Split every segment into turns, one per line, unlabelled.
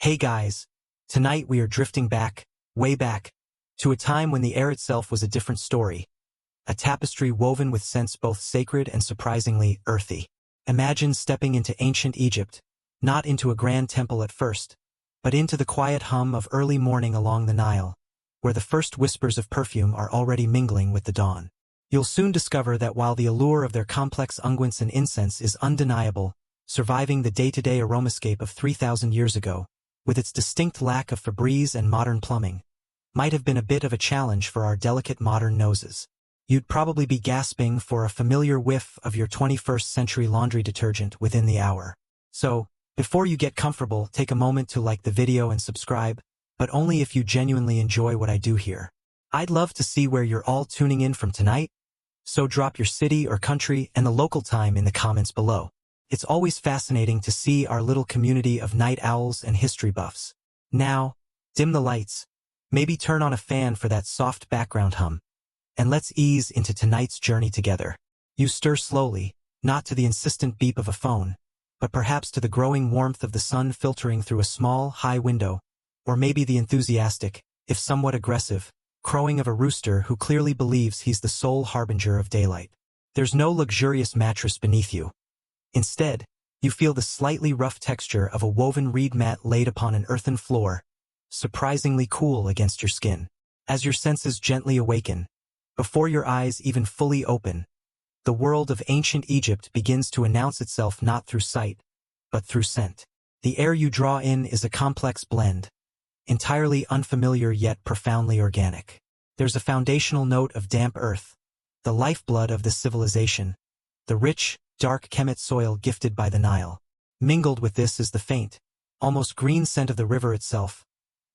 Hey guys, tonight we are drifting back, way back, to a time when the air itself was a different story, a tapestry woven with scents both sacred and surprisingly earthy. Imagine stepping into ancient Egypt, not into a grand temple at first, but into the quiet hum of early morning along the Nile, where the first whispers of perfume are already mingling with the dawn. You'll soon discover that while the allure of their complex unguents and incense is undeniable, surviving the day-to-day aromascape of 3,000 years ago, with its distinct lack of Febreze and modern plumbing, might have been a bit of a challenge for our delicate modern noses. You'd probably be gasping for a familiar whiff of your 21st century laundry detergent within the hour. So, before you get comfortable, take a moment to like the video and subscribe, but only if you genuinely enjoy what I do here. I'd love to see where you're all tuning in from tonight, so drop your city or country and the local time in the comments below. It's always fascinating to see our little community of night owls and history buffs. Now, dim the lights, maybe turn on a fan for that soft background hum, and let's ease into tonight's journey together. You stir slowly, not to the insistent beep of a phone, but perhaps to the growing warmth of the sun filtering through a small, high window, or maybe the enthusiastic, if somewhat aggressive, crowing of a rooster who clearly believes he's the sole harbinger of daylight. There's no luxurious mattress beneath you. Instead, you feel the slightly rough texture of a woven reed mat laid upon an earthen floor, surprisingly cool against your skin. As your senses gently awaken, before your eyes even fully open, the world of ancient Egypt begins to announce itself not through sight, but through scent. The air you draw in is a complex blend, entirely unfamiliar yet profoundly organic. There's a foundational note of damp earth, the lifeblood of this civilization, the rich, dark Kemet soil gifted by the Nile. Mingled with this is the faint, almost green scent of the river itself,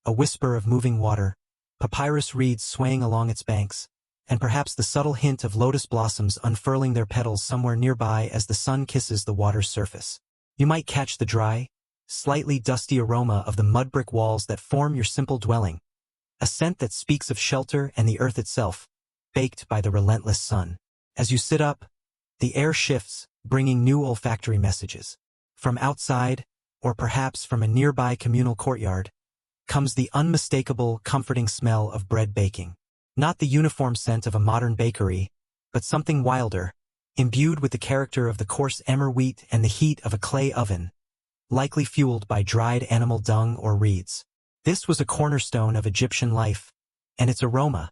a whisper of moving water, papyrus reeds swaying along its banks, and perhaps the subtle hint of lotus blossoms unfurling their petals somewhere nearby as the sun kisses the water's surface. You might catch the dry, slightly dusty aroma of the mud brick walls that form your simple dwelling, a scent that speaks of shelter and the earth itself, baked by the relentless sun. As you sit up, the air shifts, bringing new olfactory messages. From outside, or perhaps from a nearby communal courtyard, comes the unmistakable, comforting smell of bread baking. Not the uniform scent of a modern bakery, but something wilder, imbued with the character of the coarse emmer wheat and the heat of a clay oven, likely fueled by dried animal dung or reeds. This was a cornerstone of Egyptian life, and its aroma,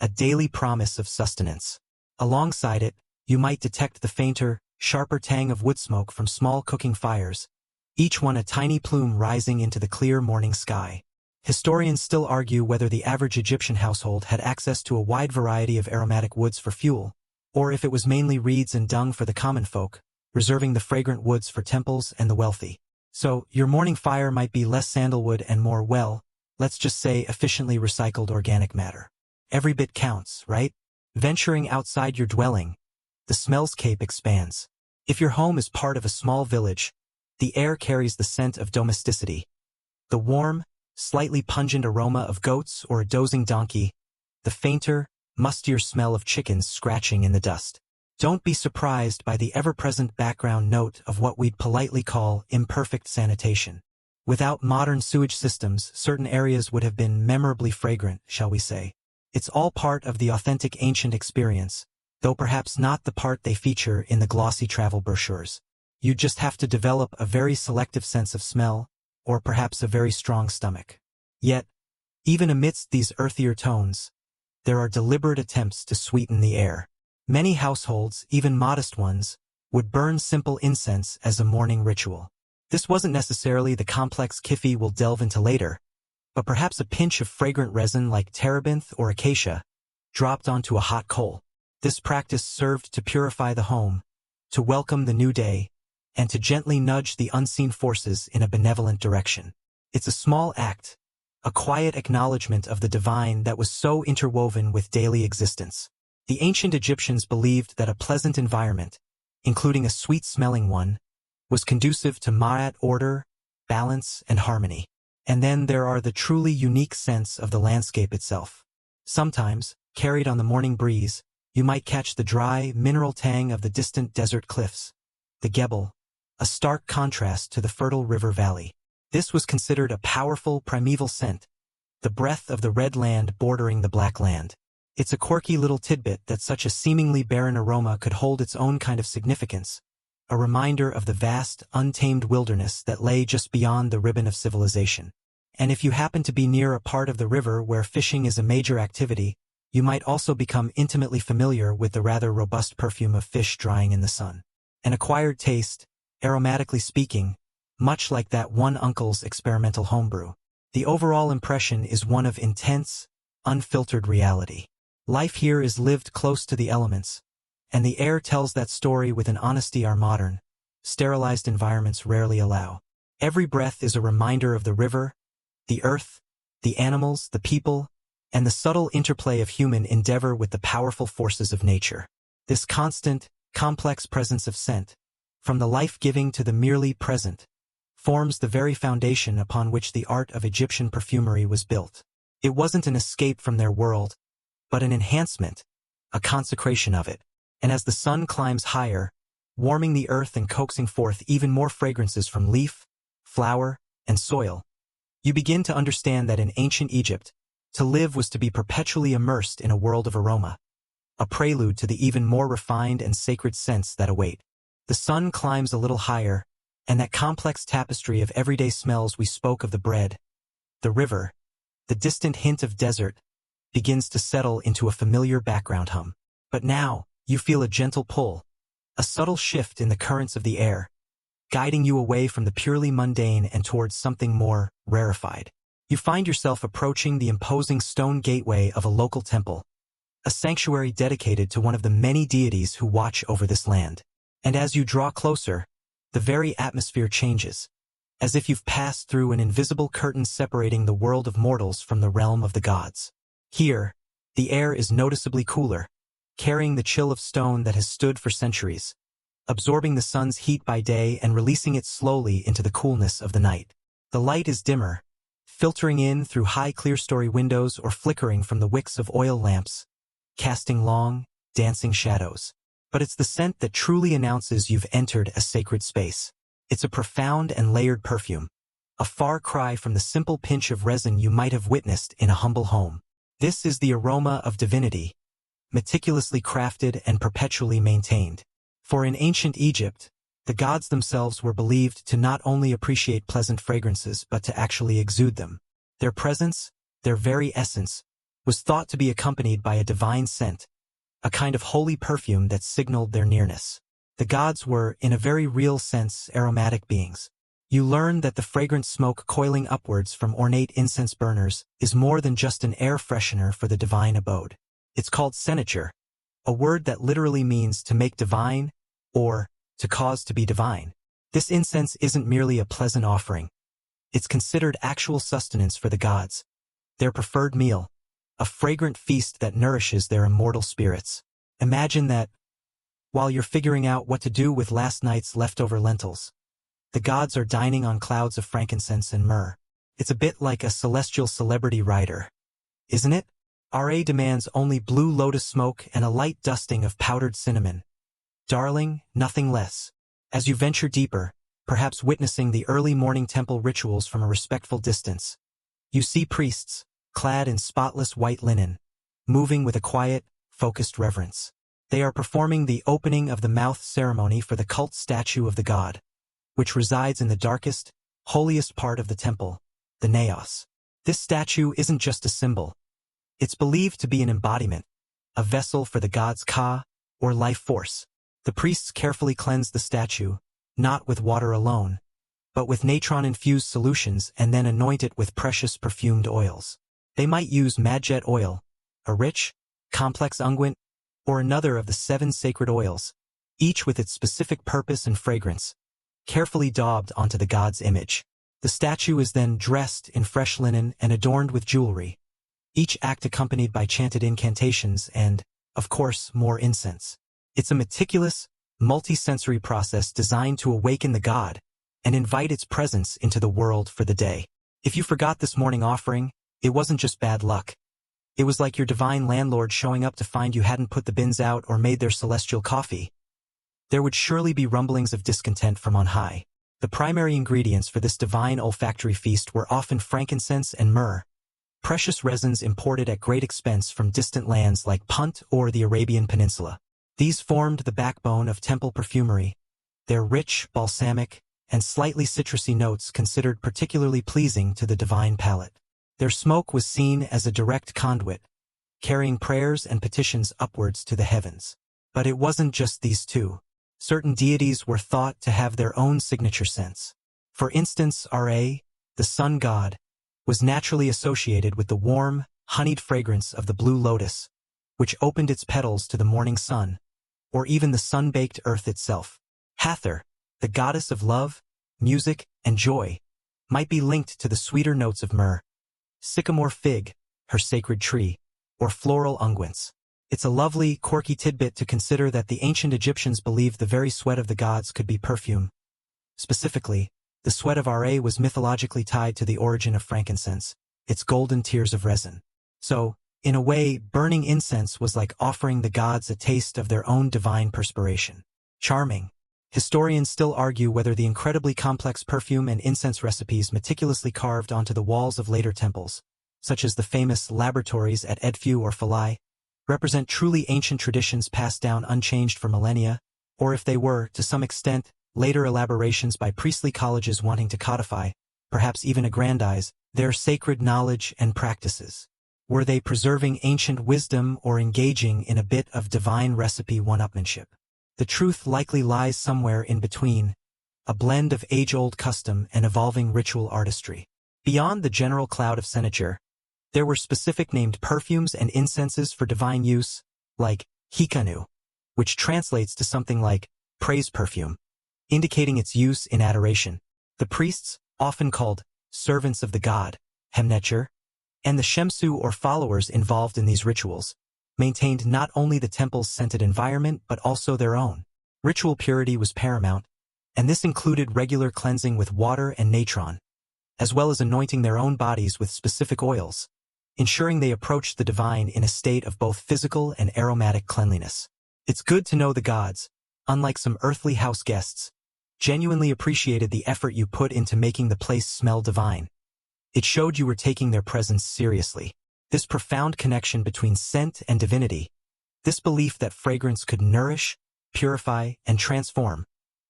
a daily promise of sustenance. Alongside it, you might detect the fainter, sharper tang of wood smoke from small cooking fires, each one a tiny plume rising into the clear morning sky. Historians still argue whether the average Egyptian household had access to a wide variety of aromatic woods for fuel, or if it was mainly reeds and dung for the common folk, reserving the fragrant woods for temples and the wealthy. So, your morning fire might be less sandalwood and more, well, let's just say efficiently recycled organic matter. Every bit counts, right? Venturing outside your dwelling, the smellscape expands. If your home is part of a small village, the air carries the scent of domesticity. The warm, slightly pungent aroma of goats or a dozing donkey, the fainter, mustier smell of chickens scratching in the dust. Don't be surprised by the ever-present background note of what we'd politely call imperfect sanitation. Without modern sewage systems, certain areas would have been memorably fragrant, shall we say. It's all part of the authentic ancient experience, though perhaps not the part they feature in the glossy travel brochures. You just have to develop a very selective sense of smell, or perhaps a very strong stomach. Yet, even amidst these earthier tones, there are deliberate attempts to sweeten the air. Many households, even modest ones, would burn simple incense as a morning ritual. This wasn't necessarily the complex kifi we'll delve into later, but perhaps a pinch of fragrant resin like terebinth or acacia, dropped onto a hot coal. This practice served to purify the home, to welcome the new day, and to gently nudge the unseen forces in a benevolent direction. It's a small act, a quiet acknowledgement of the divine that was so interwoven with daily existence. The ancient Egyptians believed that a pleasant environment, including a sweet-smelling one, was conducive to ma'at order, balance, and harmony. And then there are the truly unique scents of the landscape itself. Sometimes, carried on the morning breeze, you might catch the dry, mineral tang of the distant desert cliffs, the Gebel, a stark contrast to the fertile river valley. This was considered a powerful primeval scent, the breath of the red land bordering the black land. It's a quirky little tidbit that such a seemingly barren aroma could hold its own kind of significance, a reminder of the vast, untamed wilderness that lay just beyond the ribbon of civilization. And if you happen to be near a part of the river where fishing is a major activity, you might also become intimately familiar with the rather robust perfume of fish drying in the sun. An acquired taste, aromatically speaking, much like that one uncle's experimental homebrew. The overall impression is one of intense, unfiltered reality. Life here is lived close to the elements, and the air tells that story with an honesty our modern, sterilized environments rarely allow. Every breath is a reminder of the river, the earth, the animals, the people, and the subtle interplay of human endeavor with the powerful forces of nature. This constant, complex presence of scent, from the life-giving to the merely present, forms the very foundation upon which the art of Egyptian perfumery was built. It wasn't an escape from their world, but an enhancement, a consecration of it. And as the sun climbs higher, warming the earth and coaxing forth even more fragrances from leaf, flower, and soil, you begin to understand that in ancient Egypt, to live was to be perpetually immersed in a world of aroma, a prelude to the even more refined and sacred scents that await. The sun climbs a little higher, and that complex tapestry of everyday smells we spoke of, the bread, the river, the distant hint of desert, begins to settle into a familiar background hum. But now, you feel a gentle pull, a subtle shift in the currents of the air, guiding you away from the purely mundane and towards something more rarefied. You find yourself approaching the imposing stone gateway of a local temple, a sanctuary dedicated to one of the many deities who watch over this land. And as you draw closer, the very atmosphere changes, as if you've passed through an invisible curtain separating the world of mortals from the realm of the gods. Here, the air is noticeably cooler, carrying the chill of stone that has stood for centuries, absorbing the sun's heat by day and releasing it slowly into the coolness of the night. The light is dimmer, filtering in through high clear-story windows or flickering from the wicks of oil lamps, casting long, dancing shadows. But it's the scent that truly announces you've entered a sacred space. It's a profound and layered perfume, a far cry from the simple pinch of resin you might have witnessed in a humble home. This is the aroma of divinity, meticulously crafted and perpetually maintained. For in ancient Egypt, the gods themselves were believed to not only appreciate pleasant fragrances but to actually exude them. Their presence, their very essence, was thought to be accompanied by a divine scent, a kind of holy perfume that signaled their nearness. The gods were, in a very real sense, aromatic beings. You learn that the fragrant smoke coiling upwards from ornate incense burners is more than just an air freshener for the divine abode. It's called senature, a word that literally means to make divine, or to cause to be divine. This incense isn't merely a pleasant offering. It's considered actual sustenance for the gods, their preferred meal, a fragrant feast that nourishes their immortal spirits. Imagine that, while you're figuring out what to do with last night's leftover lentils, the gods are dining on clouds of frankincense and myrrh. It's a bit like a celestial celebrity rider, isn't it? Ra demands only blue lotus smoke and a light dusting of powdered cinnamon. Darling, nothing less. As you venture deeper, perhaps witnessing the early morning temple rituals from a respectful distance, you see priests, clad in spotless white linen, moving with a quiet, focused reverence. They are performing the opening of the mouth ceremony for the cult statue of the god, which resides in the darkest, holiest part of the temple, the naos. This statue isn't just a symbol. It's believed to be an embodiment, a vessel for the god's ka, or life force. The priests carefully cleanse the statue, not with water alone, but with natron-infused solutions and then anoint it with precious perfumed oils. They might use madjet oil, a rich, complex unguent, or another of the 7 sacred oils, each with its specific purpose and fragrance, carefully daubed onto the god's image. The statue is then dressed in fresh linen and adorned with jewelry, each act accompanied by chanted incantations and, of course, more incense. It's a meticulous, multi-sensory process designed to awaken the god and invite its presence into the world for the day. If you forgot this morning offering, it wasn't just bad luck. It was like your divine landlord showing up to find you hadn't put the bins out or made their celestial coffee. There would surely be rumblings of discontent from on high. The primary ingredients for this divine olfactory feast were often frankincense and myrrh, precious resins imported at great expense from distant lands like Punt or the Arabian Peninsula. These formed the backbone of temple perfumery, their rich, balsamic, and slightly citrusy notes considered particularly pleasing to the divine palate. Their smoke was seen as a direct conduit, carrying prayers and petitions upwards to the heavens. But it wasn't just these two. Certain deities were thought to have their own signature scents. For instance, Ra, the sun god, was naturally associated with the warm, honeyed fragrance of the blue lotus, which opened its petals to the morning sun, or even the sun-baked earth itself. Hathor, the goddess of love, music, and joy, might be linked to the sweeter notes of myrrh, sycamore fig, her sacred tree, or floral unguents. It's a lovely, quirky tidbit to consider that the ancient Egyptians believed the very sweat of the gods could be perfume. Specifically, the sweat of Ra was mythologically tied to the origin of frankincense, its golden tears of resin. So, in a way, burning incense was like offering the gods a taste of their own divine perspiration. Charming. Historians still argue whether the incredibly complex perfume and incense recipes meticulously carved onto the walls of later temples, such as the famous laboratories at Edfu or Philae, represent truly ancient traditions passed down unchanged for millennia, or if they were, to some extent, later elaborations by priestly colleges wanting to codify, perhaps even aggrandize, their sacred knowledge and practices. Were they preserving ancient wisdom or engaging in a bit of divine recipe one-upmanship? The truth likely lies somewhere in between, a blend of age-old custom and evolving ritual artistry. Beyond the general cloud of senature, there were specific named perfumes and incenses for divine use, like hikanu, which translates to something like praise perfume, indicating its use in adoration. The priests, often called servants of the god, Hemnecher, and the Shemsu or followers involved in these rituals, maintained not only the temple's scented environment but also their own. Ritual purity was paramount, and this included regular cleansing with water and natron, as well as anointing their own bodies with specific oils, ensuring they approached the divine in a state of both physical and aromatic cleanliness. It's good to know the gods, unlike some earthly house guests, genuinely appreciated the effort you put into making the place smell divine. It showed you were taking their presence seriously. This profound connection between scent and divinity, this belief that fragrance could nourish, purify, and transform,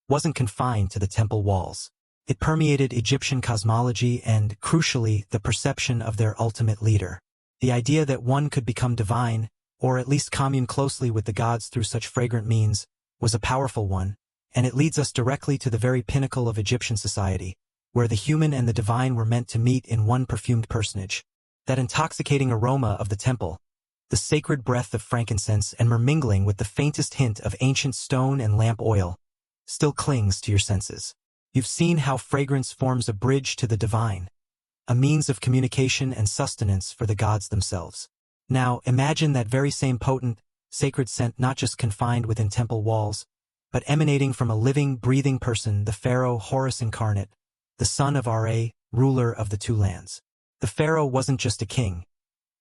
wasn't confined to the temple walls. It permeated Egyptian cosmology and, crucially, the perception of their ultimate leader. The idea that one could become divine, or at least commune closely with the gods through such fragrant means, was a powerful one, and it leads us directly to the very pinnacle of Egyptian society, where the human and the divine were meant to meet in one perfumed personage. That intoxicating aroma of the temple, the sacred breath of frankincense and myrrh mingling with the faintest hint of ancient stone and lamp oil, still clings to your senses. You've seen how fragrance forms a bridge to the divine, a means of communication and sustenance for the gods themselves. Now, imagine that very same potent, sacred scent not just confined within temple walls, but emanating from a living, breathing person, the pharaoh Horus incarnate, the son of Ra, ruler of the two lands. The pharaoh wasn't just a king.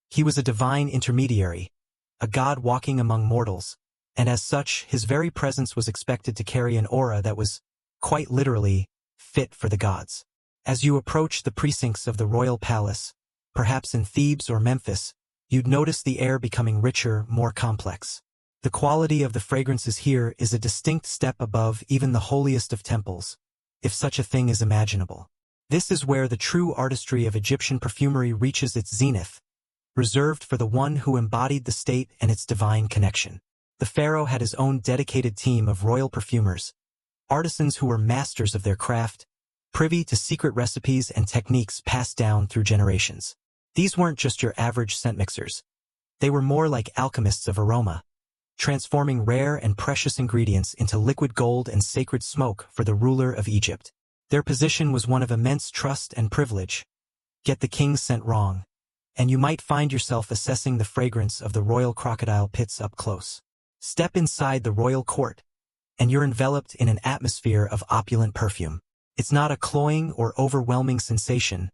He was a divine intermediary, a god walking among mortals, and as such, his very presence was expected to carry an aura that was, quite literally, fit for the gods. As you approach the precincts of the royal palace, perhaps in Thebes or Memphis, you'd notice the air becoming richer, more complex. The quality of the fragrances here is a distinct step above even the holiest of temples, if such a thing is imaginable. This is where the true artistry of Egyptian perfumery reaches its zenith, reserved for the one who embodied the state and its divine connection. The pharaoh had his own dedicated team of royal perfumers, artisans who were masters of their craft, privy to secret recipes and techniques passed down through generations. These weren't just your average scent mixers. They were more like alchemists of aroma, transforming rare and precious ingredients into liquid gold and sacred smoke for the ruler of Egypt. Their position was one of immense trust and privilege. Get the king's scent wrong, and you might find yourself assessing the fragrance of the royal crocodile pits up close. Step inside the royal court, and you're enveloped in an atmosphere of opulent perfume. It's not a cloying or overwhelming sensation,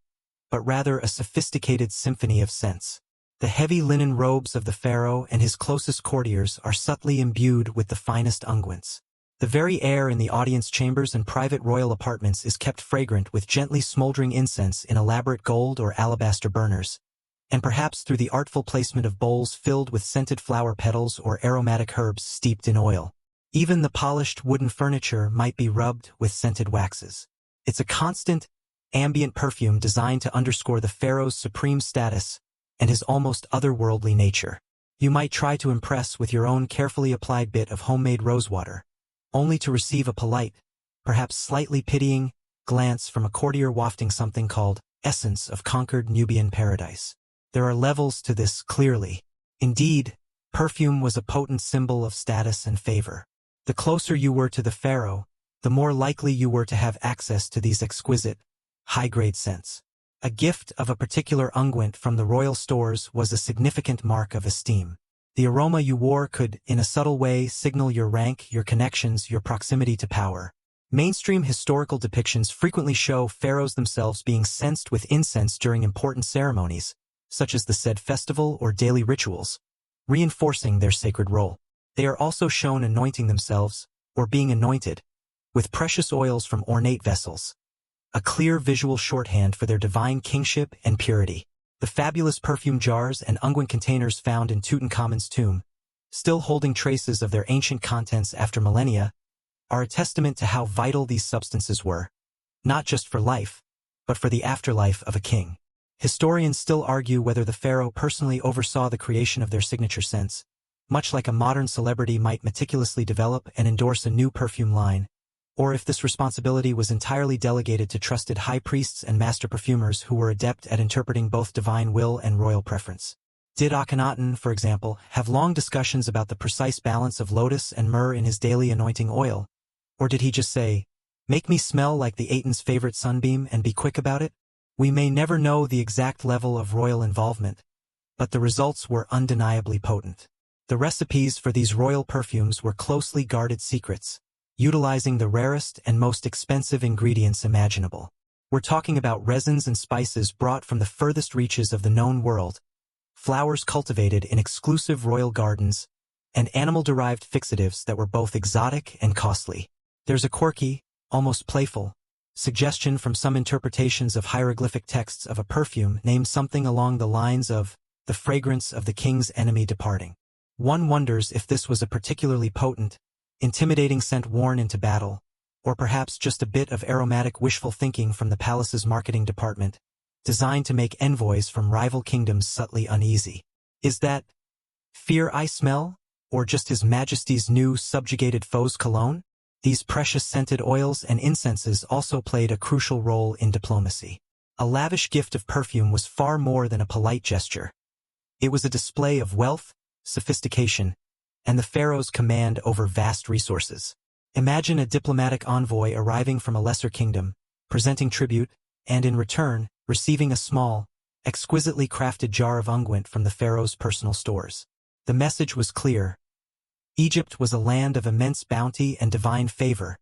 but rather a sophisticated symphony of scents. The heavy linen robes of the pharaoh and his closest courtiers are subtly imbued with the finest unguents. The very air in the audience chambers and private royal apartments is kept fragrant with gently smoldering incense in elaborate gold or alabaster burners, and perhaps through the artful placement of bowls filled with scented flower petals or aromatic herbs steeped in oil. Even the polished wooden furniture might be rubbed with scented waxes. It's a constant, ambient perfume designed to underscore the pharaoh's supreme status and his almost otherworldly nature. You might try to impress with your own carefully applied bit of homemade rosewater, only to receive a polite, perhaps slightly pitying, glance from a courtier wafting something called essence of conquered Nubian paradise. There are levels to this, clearly. Indeed, perfume was a potent symbol of status and favor. The closer you were to the pharaoh, the more likely you were to have access to these exquisite, high-grade scents. A gift of a particular unguent from the royal stores was a significant mark of esteem. The aroma you wore could, in a subtle way, signal your rank, your connections, your proximity to power. Mainstream historical depictions frequently show pharaohs themselves being censed with incense during important ceremonies, such as the said festival or daily rituals, reinforcing their sacred role. They are also shown anointing themselves, or being anointed, with precious oils from ornate vessels, a clear visual shorthand for their divine kingship and purity. The fabulous perfume jars and unguent containers found in Tutankhamun's tomb, still holding traces of their ancient contents after millennia, are a testament to how vital these substances were, not just for life, but for the afterlife of a king. Historians still argue whether the pharaoh personally oversaw the creation of their signature scents, much like a modern celebrity might meticulously develop and endorse a new perfume line, or if this responsibility was entirely delegated to trusted high priests and master perfumers who were adept at interpreting both divine will and royal preference. Did Akhenaten, for example, have long discussions about the precise balance of lotus and myrrh in his daily anointing oil? Or did he just say, "Make me smell like the Aten's favorite sunbeam and be quick about it"? We may never know the exact level of royal involvement, but the results were undeniably potent. The recipes for these royal perfumes were closely guarded secrets, utilizing the rarest and most expensive ingredients imaginable. We're talking about resins and spices brought from the furthest reaches of the known world, flowers cultivated in exclusive royal gardens, and animal-derived fixatives that were both exotic and costly. There's a quirky, almost playful, suggestion from some interpretations of hieroglyphic texts of a perfume named something along the lines of the fragrance of the king's enemy departing. One wonders if this was a particularly potent, intimidating scent worn into battle, or perhaps just a bit of aromatic wishful thinking from the palace's marketing department, designed to make envoys from rival kingdoms subtly uneasy. Is that fear I smell, or just His Majesty's new subjugated foes cologne? These precious scented oils and incenses also played a crucial role in diplomacy. A lavish gift of perfume was far more than a polite gesture. It was a display of wealth, sophistication, and the pharaoh's command over vast resources. Imagine a diplomatic envoy arriving from a lesser kingdom, presenting tribute, and in return, receiving a small, exquisitely crafted jar of unguent from the pharaoh's personal stores. The message was clear. Egypt was a land of immense bounty and divine favor,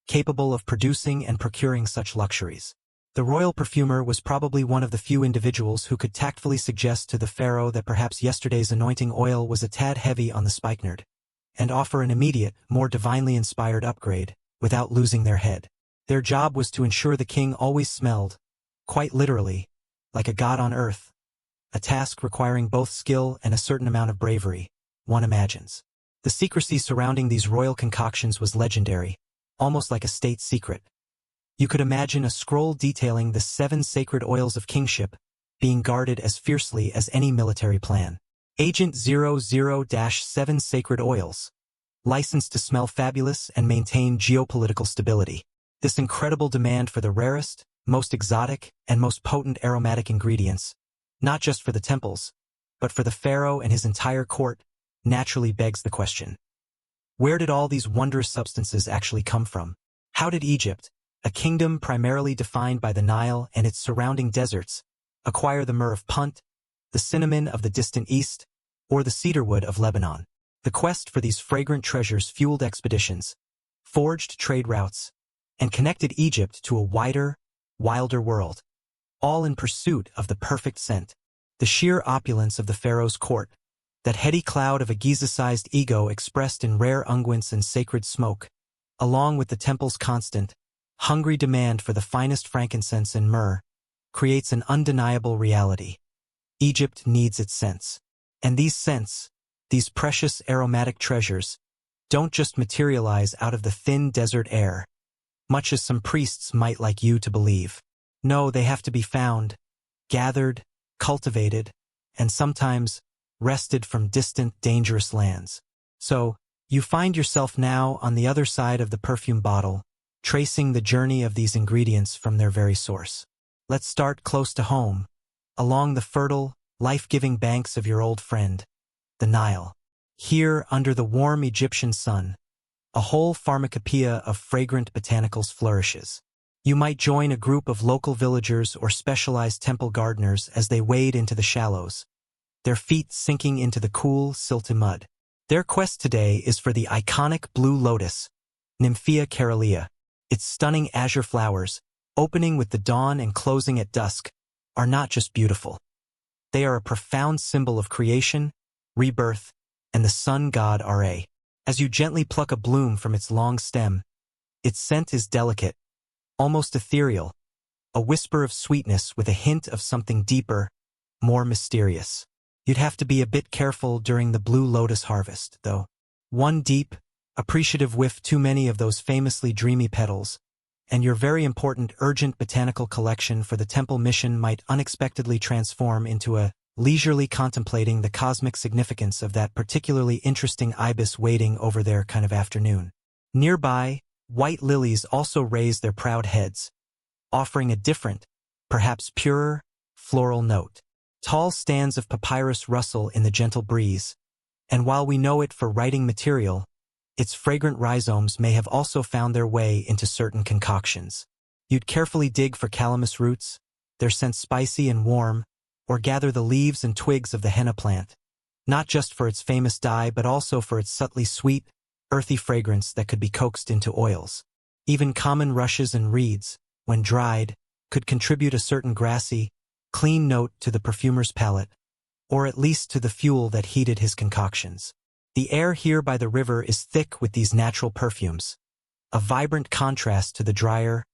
capable of producing and procuring such luxuries. The royal perfumer was probably one of the few individuals who could tactfully suggest to the pharaoh that perhaps yesterday's anointing oil was a tad heavy on the spikenard, and offer an immediate, more divinely inspired upgrade, without losing their head. Their job was to ensure the king always smelled, quite literally, like a god on earth, a task requiring both skill and a certain amount of bravery, one imagines. The secrecy surrounding these royal concoctions was legendary, almost like a state secret. You could imagine a scroll detailing the 7 sacred oils of kingship, being guarded as fiercely as any military plan. Agent 00-7 Sacred Oils, licensed to smell fabulous and maintain geopolitical stability. This incredible demand for the rarest, most exotic, and most potent aromatic ingredients, not just for the temples, but for the pharaoh and his entire court, naturally begs the question. Where did all these wondrous substances actually come from? How did Egypt, a kingdom primarily defined by the Nile and its surrounding deserts, acquire the myrrh of Punt, the cinnamon of the distant east, or the cedarwood of Lebanon? The quest for these fragrant treasures fueled expeditions, forged trade routes, and connected Egypt to a wider, wilder world, all in pursuit of the perfect scent. The sheer opulence of the pharaoh's court, that heady cloud of a Giza-sized ego expressed in rare unguents and sacred smoke, along with the temple's constant, hungry demand for the finest frankincense and myrrh, creates an undeniable reality. Egypt needs its scents. And these scents, these precious aromatic treasures, don't just materialize out of the thin desert air, much as some priests might like you to believe. No, they have to be found, gathered, cultivated, and sometimes wrested from distant, dangerous lands. So, you find yourself now on the other side of the perfume bottle, tracing the journey of these ingredients from their very source. Let's start close to home, along the fertile, life-giving banks of your old friend, the Nile. Here, under the warm Egyptian sun, a whole pharmacopoeia of fragrant botanicals flourishes. You might join a group of local villagers or specialized temple gardeners as they wade into the shallows, their feet sinking into the cool, silty mud. Their quest today is for the iconic blue lotus, Nymphea caerulea. Its stunning azure flowers, opening with the dawn and closing at dusk, are not just beautiful. They are a profound symbol of creation, rebirth, and the sun god Ra. As you gently pluck a bloom from its long stem, its scent is delicate, almost ethereal, a whisper of sweetness with a hint of something deeper, more mysterious. You'd have to be a bit careful during the blue lotus harvest, though. One deep, appreciative whiff too many of those famously dreamy petals, and your very important urgent botanical collection for the temple mission might unexpectedly transform into a leisurely contemplating the cosmic significance of that particularly interesting ibis waiting over there kind of afternoon. Nearby, white lilies also raise their proud heads, offering a different, perhaps purer, floral note. Tall stands of papyrus rustle in the gentle breeze, and while we know it for writing material, its fragrant rhizomes may have also found their way into certain concoctions. You'd carefully dig for calamus roots, their scent spicy and warm, or gather the leaves and twigs of the henna plant, not just for its famous dye but also for its subtly sweet, earthy fragrance that could be coaxed into oils. Even common rushes and reeds, when dried, could contribute a certain grassy, clean note to the perfumer's palate, or at least to the fuel that heated his concoctions. The air here by the river is thick with these natural perfumes, a vibrant contrast to the drier,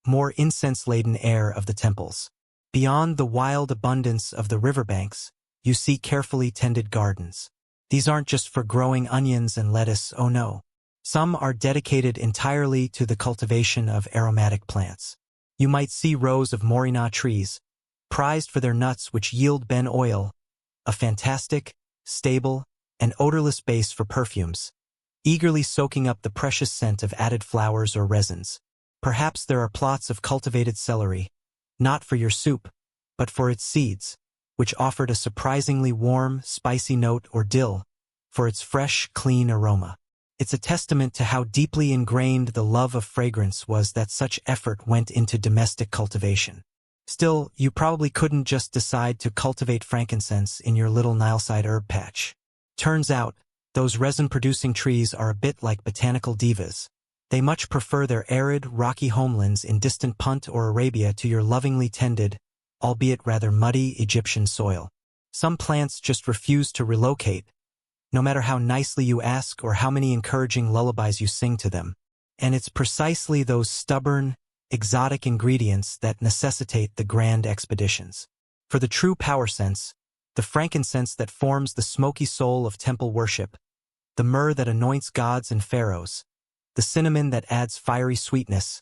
more incense-laden air of the temples. Beyond the wild abundance of the riverbanks, you see carefully tended gardens. These aren't just for growing onions and lettuce, oh no. Some are dedicated entirely to the cultivation of aromatic plants. You might see rows of morina trees, prized for their nuts which yield ben oil, a fantastic, stable, and odorless base for perfumes, eagerly soaking up the precious scent of added flowers or resins. Perhaps there are plots of cultivated celery, not for your soup, but for its seeds, which offered a surprisingly warm, spicy note, or dill, for its fresh, clean aroma. It's a testament to how deeply ingrained the love of fragrance was that such effort went into domestic cultivation. Still, you probably couldn't just decide to cultivate frankincense in your little Nileside herb patch. Turns out, those resin-producing trees are a bit like botanical divas. They much prefer their arid, rocky homelands in distant Punt or Arabia to your lovingly tended, albeit rather muddy, Egyptian soil. Some plants just refuse to relocate, no matter how nicely you ask or how many encouraging lullabies you sing to them. And it's precisely those stubborn, exotic ingredients that necessitate the grand expeditions. For the true power sense, the frankincense that forms the smoky soul of temple worship, the myrrh that anoints gods and pharaohs, the cinnamon that adds fiery sweetness,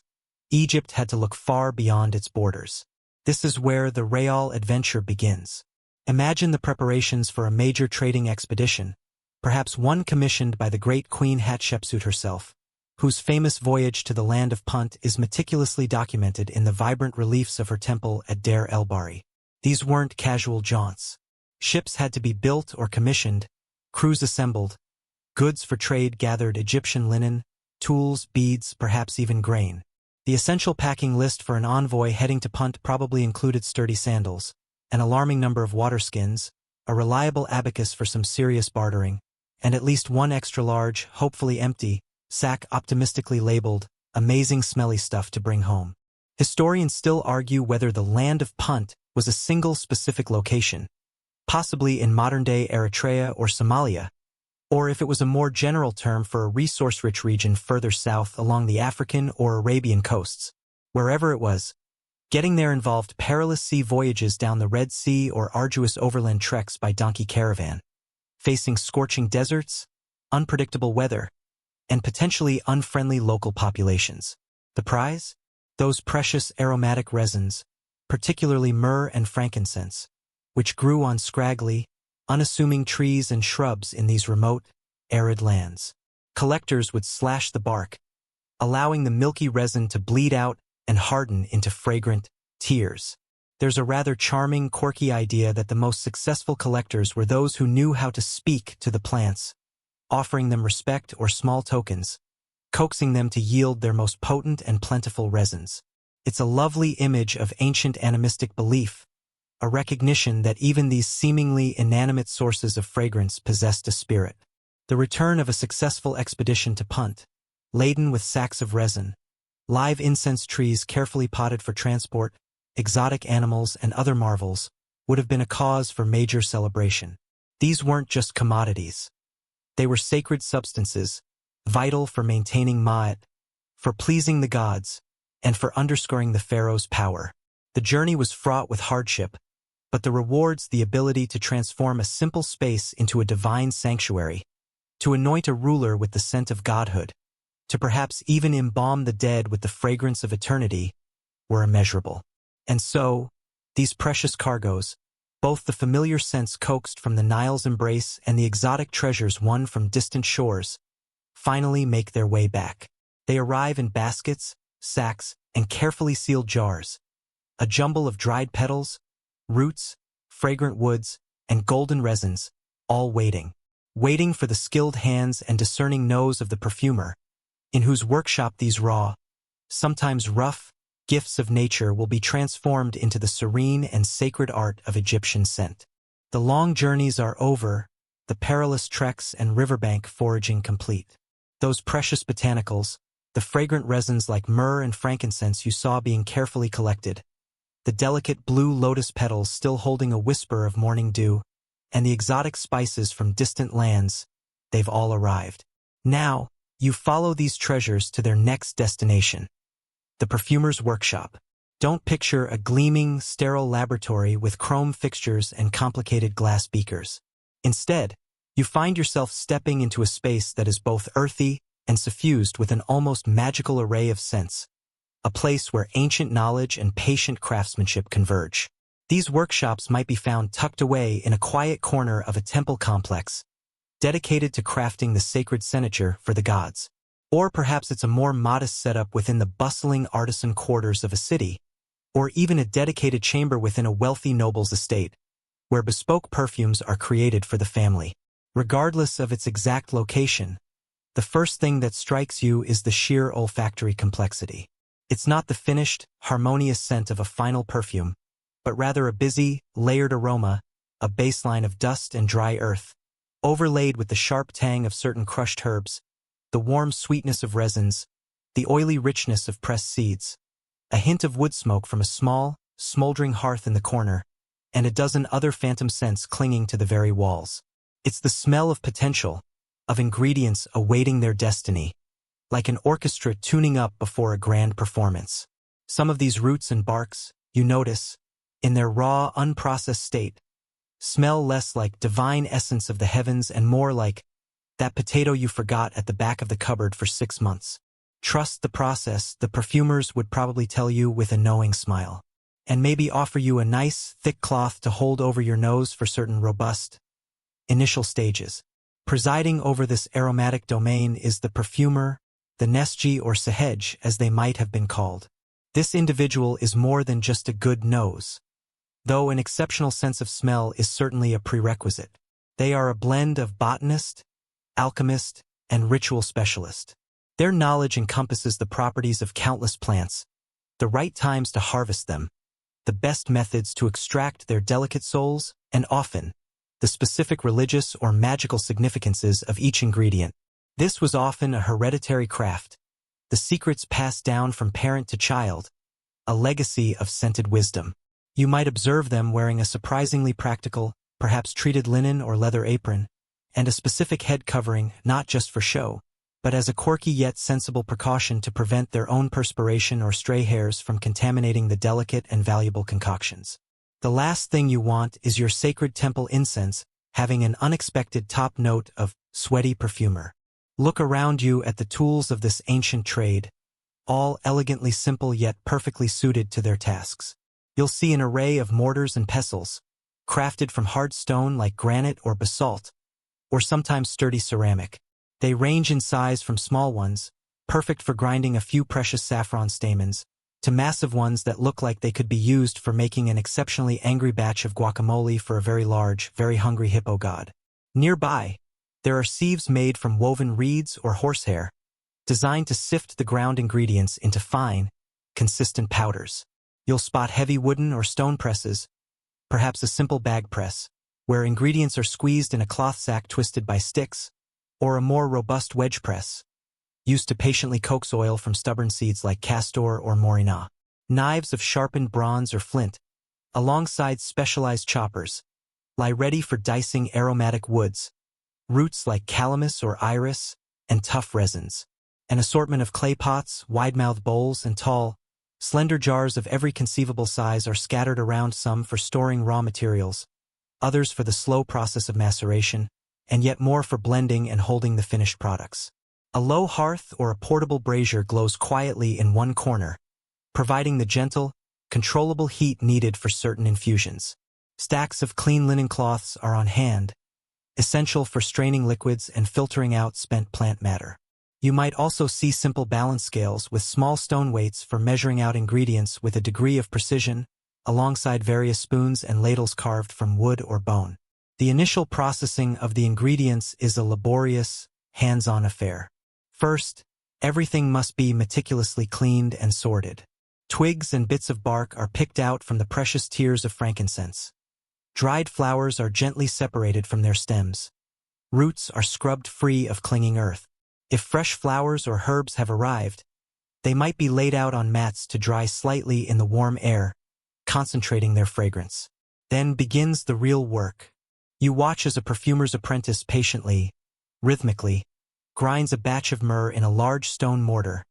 Egypt had to look far beyond its borders. This is where the real adventure begins. Imagine the preparations for a major trading expedition, perhaps one commissioned by the great Queen Hatshepsut herself, whose famous voyage to the land of Punt is meticulously documented in the vibrant reliefs of her temple at Deir el-Bahri. These weren't casual jaunts. Ships had to be built or commissioned, crews assembled, goods for trade gathered, Egyptian linen, tools, beads, perhaps even grain. The essential packing list for an envoy heading to Punt probably included sturdy sandals, an alarming number of waterskins, a reliable abacus for some serious bartering, and at least one extra-large, hopefully empty, sack optimistically labeled, amazing smelly stuff to bring home. Historians still argue whether the land of Punt was a single specific location, possibly in modern-day Eritrea or Somalia, or if it was a more general term for a resource-rich region further south along the African or Arabian coasts. Wherever it was, getting there involved perilous sea voyages down the Red Sea or arduous overland treks by donkey caravan, facing scorching deserts, unpredictable weather, and potentially unfriendly local populations. The prize? Those precious aromatic resins, particularly myrrh and frankincense, which grew on scraggly, unassuming trees and shrubs in these remote, arid lands. Collectors would slash the bark, allowing the milky resin to bleed out and harden into fragrant tears. There's a rather charming, quirky idea that the most successful collectors were those who knew how to speak to the plants, offering them respect or small tokens, coaxing them to yield their most potent and plentiful resins. It's a lovely image of ancient animistic belief, a recognition that even these seemingly inanimate sources of fragrance possessed a spirit. The return of a successful expedition to Punt, laden with sacks of resin, live incense trees carefully potted for transport, exotic animals and other marvels, would have been a cause for major celebration. These weren't just commodities. They were sacred substances, vital for maintaining Ma'at, for pleasing the gods, and for underscoring the pharaoh's power. The journey was fraught with hardship, but the rewards the ability to transform a simple space into a divine sanctuary, to anoint a ruler with the scent of godhood, to perhaps even embalm the dead with the fragrance of eternity, were immeasurable. And so, these precious cargoes, both the familiar scents coaxed from the Nile's embrace and the exotic treasures won from distant shores, finally make their way back. They arrive in baskets, sacks, and carefully sealed jars, a jumble of dried petals, roots, fragrant woods, and golden resins, all waiting for the skilled hands and discerning nose of the perfumer, in whose workshop these raw, sometimes rough, gifts of nature will be transformed into the serene and sacred art of Egyptian scent. The long journeys are over, the perilous treks and riverbank foraging complete. Those precious botanicals, the fragrant resins like myrrh and frankincense you saw being carefully collected, the delicate blue lotus petals still holding a whisper of morning dew, and the exotic spices from distant lands, they've all arrived. Now, you follow these treasures to their next destination, the perfumer's workshop. Don't picture a gleaming, sterile laboratory with chrome fixtures and complicated glass beakers. Instead, you find yourself stepping into a space that is both earthy and suffused with an almost magical array of scents, a place where ancient knowledge and patient craftsmanship converge. These workshops might be found tucked away in a quiet corner of a temple complex, dedicated to crafting the sacred senature for the gods. Or perhaps it's a more modest setup within the bustling artisan quarters of a city, or even a dedicated chamber within a wealthy noble's estate, where bespoke perfumes are created for the family. Regardless of its exact location, the first thing that strikes you is the sheer olfactory complexity. It's not the finished, harmonious scent of a final perfume, but rather a busy, layered aroma, a baseline of dust and dry earth, overlaid with the sharp tang of certain crushed herbs, the warm sweetness of resins, the oily richness of pressed seeds, a hint of wood smoke from a small, smoldering hearth in the corner, and a dozen other phantom scents clinging to the very walls. It's the smell of potential, of ingredients awaiting their destiny, like an orchestra tuning up before a grand performance. Some of these roots and barks, you notice, in their raw, unprocessed state, smell less like divine essence of the heavens and more like that potato you forgot at the back of the cupboard for 6 months. Trust the process, the perfumers would probably tell you with a knowing smile, and maybe offer you a nice, thick cloth to hold over your nose for certain robust, initial stages. Presiding over this aromatic domain is the perfumer, the Nesji or Sahej as they might have been called. This individual is more than just a good nose, though an exceptional sense of smell is certainly a prerequisite. They are a blend of botanist, alchemist, and ritual specialist. Their knowledge encompasses the properties of countless plants, the right times to harvest them, the best methods to extract their delicate souls, and often, the specific religious or magical significances of each ingredient. This was often a hereditary craft, the secrets passed down from parent to child, a legacy of scented wisdom. You might observe them wearing a surprisingly practical, perhaps treated linen or leather apron, and a specific head covering not just for show, but as a quirky yet sensible precaution to prevent their own perspiration or stray hairs from contaminating the delicate and valuable concoctions. The last thing you want is your sacred temple incense having an unexpected top note of sweaty perfumer. Look around you at the tools of this ancient trade, all elegantly simple yet perfectly suited to their tasks. You'll see an array of mortars and pestles, crafted from hard stone like granite or basalt, or sometimes sturdy ceramic. They range in size from small ones, perfect for grinding a few precious saffron stamens, to massive ones that look like they could be used for making an exceptionally angry batch of guacamole for a very large, very hungry hippo god. Nearby, there are sieves made from woven reeds or horsehair, designed to sift the ground ingredients into fine, consistent powders. You'll spot heavy wooden or stone presses, perhaps a simple bag press, where ingredients are squeezed in a cloth sack twisted by sticks, or a more robust wedge press, used to patiently coax oil from stubborn seeds like castor or morina. Knives of sharpened bronze or flint, alongside specialized choppers, lie ready for dicing aromatic woods, roots like calamus or iris, and tough resins. An assortment of clay pots, wide-mouthed bowls, and tall, slender jars of every conceivable size are scattered around, some for storing raw materials, others for the slow process of maceration, and yet more for blending and holding the finished products. A low hearth or a portable brazier glows quietly in one corner, providing the gentle, controllable heat needed for certain infusions. Stacks of clean linen cloths are on hand, essential for straining liquids and filtering out spent plant matter. You might also see simple balance scales with small stone weights for measuring out ingredients with a degree of precision, alongside various spoons and ladles carved from wood or bone. The initial processing of the ingredients is a laborious, hands-on affair. First, everything must be meticulously cleaned and sorted. Twigs and bits of bark are picked out from the precious tears of frankincense. Dried flowers are gently separated from their stems. Roots are scrubbed free of clinging earth. If fresh flowers or herbs have arrived, they might be laid out on mats to dry slightly in the warm air, concentrating their fragrance. Then begins the real work. You watch as a perfumer's apprentice patiently, rhythmically, grinds a batch of myrrh in a large stone mortar,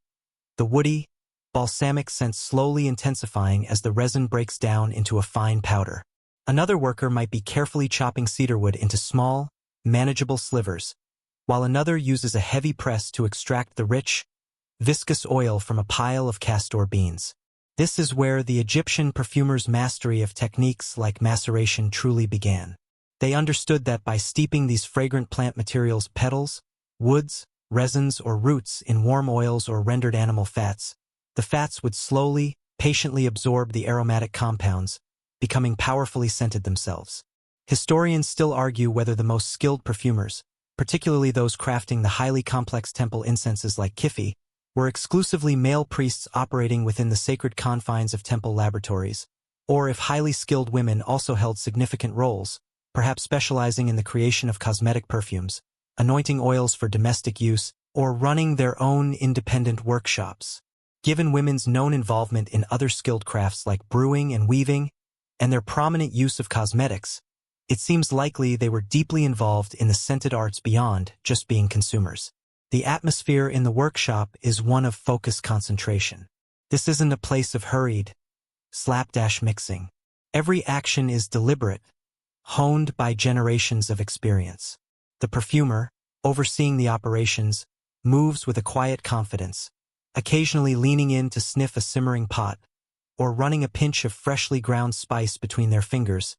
the woody, balsamic scent slowly intensifying as the resin breaks down into a fine powder. Another worker might be carefully chopping cedarwood into small, manageable slivers, while another uses a heavy press to extract the rich, viscous oil from a pile of castor beans. This is where the Egyptian perfumers' mastery of techniques like maceration truly began. They understood that by steeping these fragrant plant materials, petals, woods, resins, or roots in warm oils or rendered animal fats, the fats would slowly, patiently absorb the aromatic compounds, becoming powerfully scented themselves. Historians still argue whether the most skilled perfumers, particularly those crafting the highly complex temple incenses like kifi, were exclusively male priests operating within the sacred confines of temple laboratories, or if highly skilled women also held significant roles, perhaps specializing in the creation of cosmetic perfumes, anointing oils for domestic use, or running their own independent workshops. Given women's known involvement in other skilled crafts like brewing and weaving, and their prominent use of cosmetics, it seems likely they were deeply involved in the scented arts beyond just being consumers. The atmosphere in the workshop is one of focused concentration. This isn't a place of hurried, slapdash mixing. Every action is deliberate, honed by generations of experience. The perfumer, overseeing the operations, moves with a quiet confidence, occasionally leaning in to sniff a simmering pot, or running a pinch of freshly ground spice between their fingers,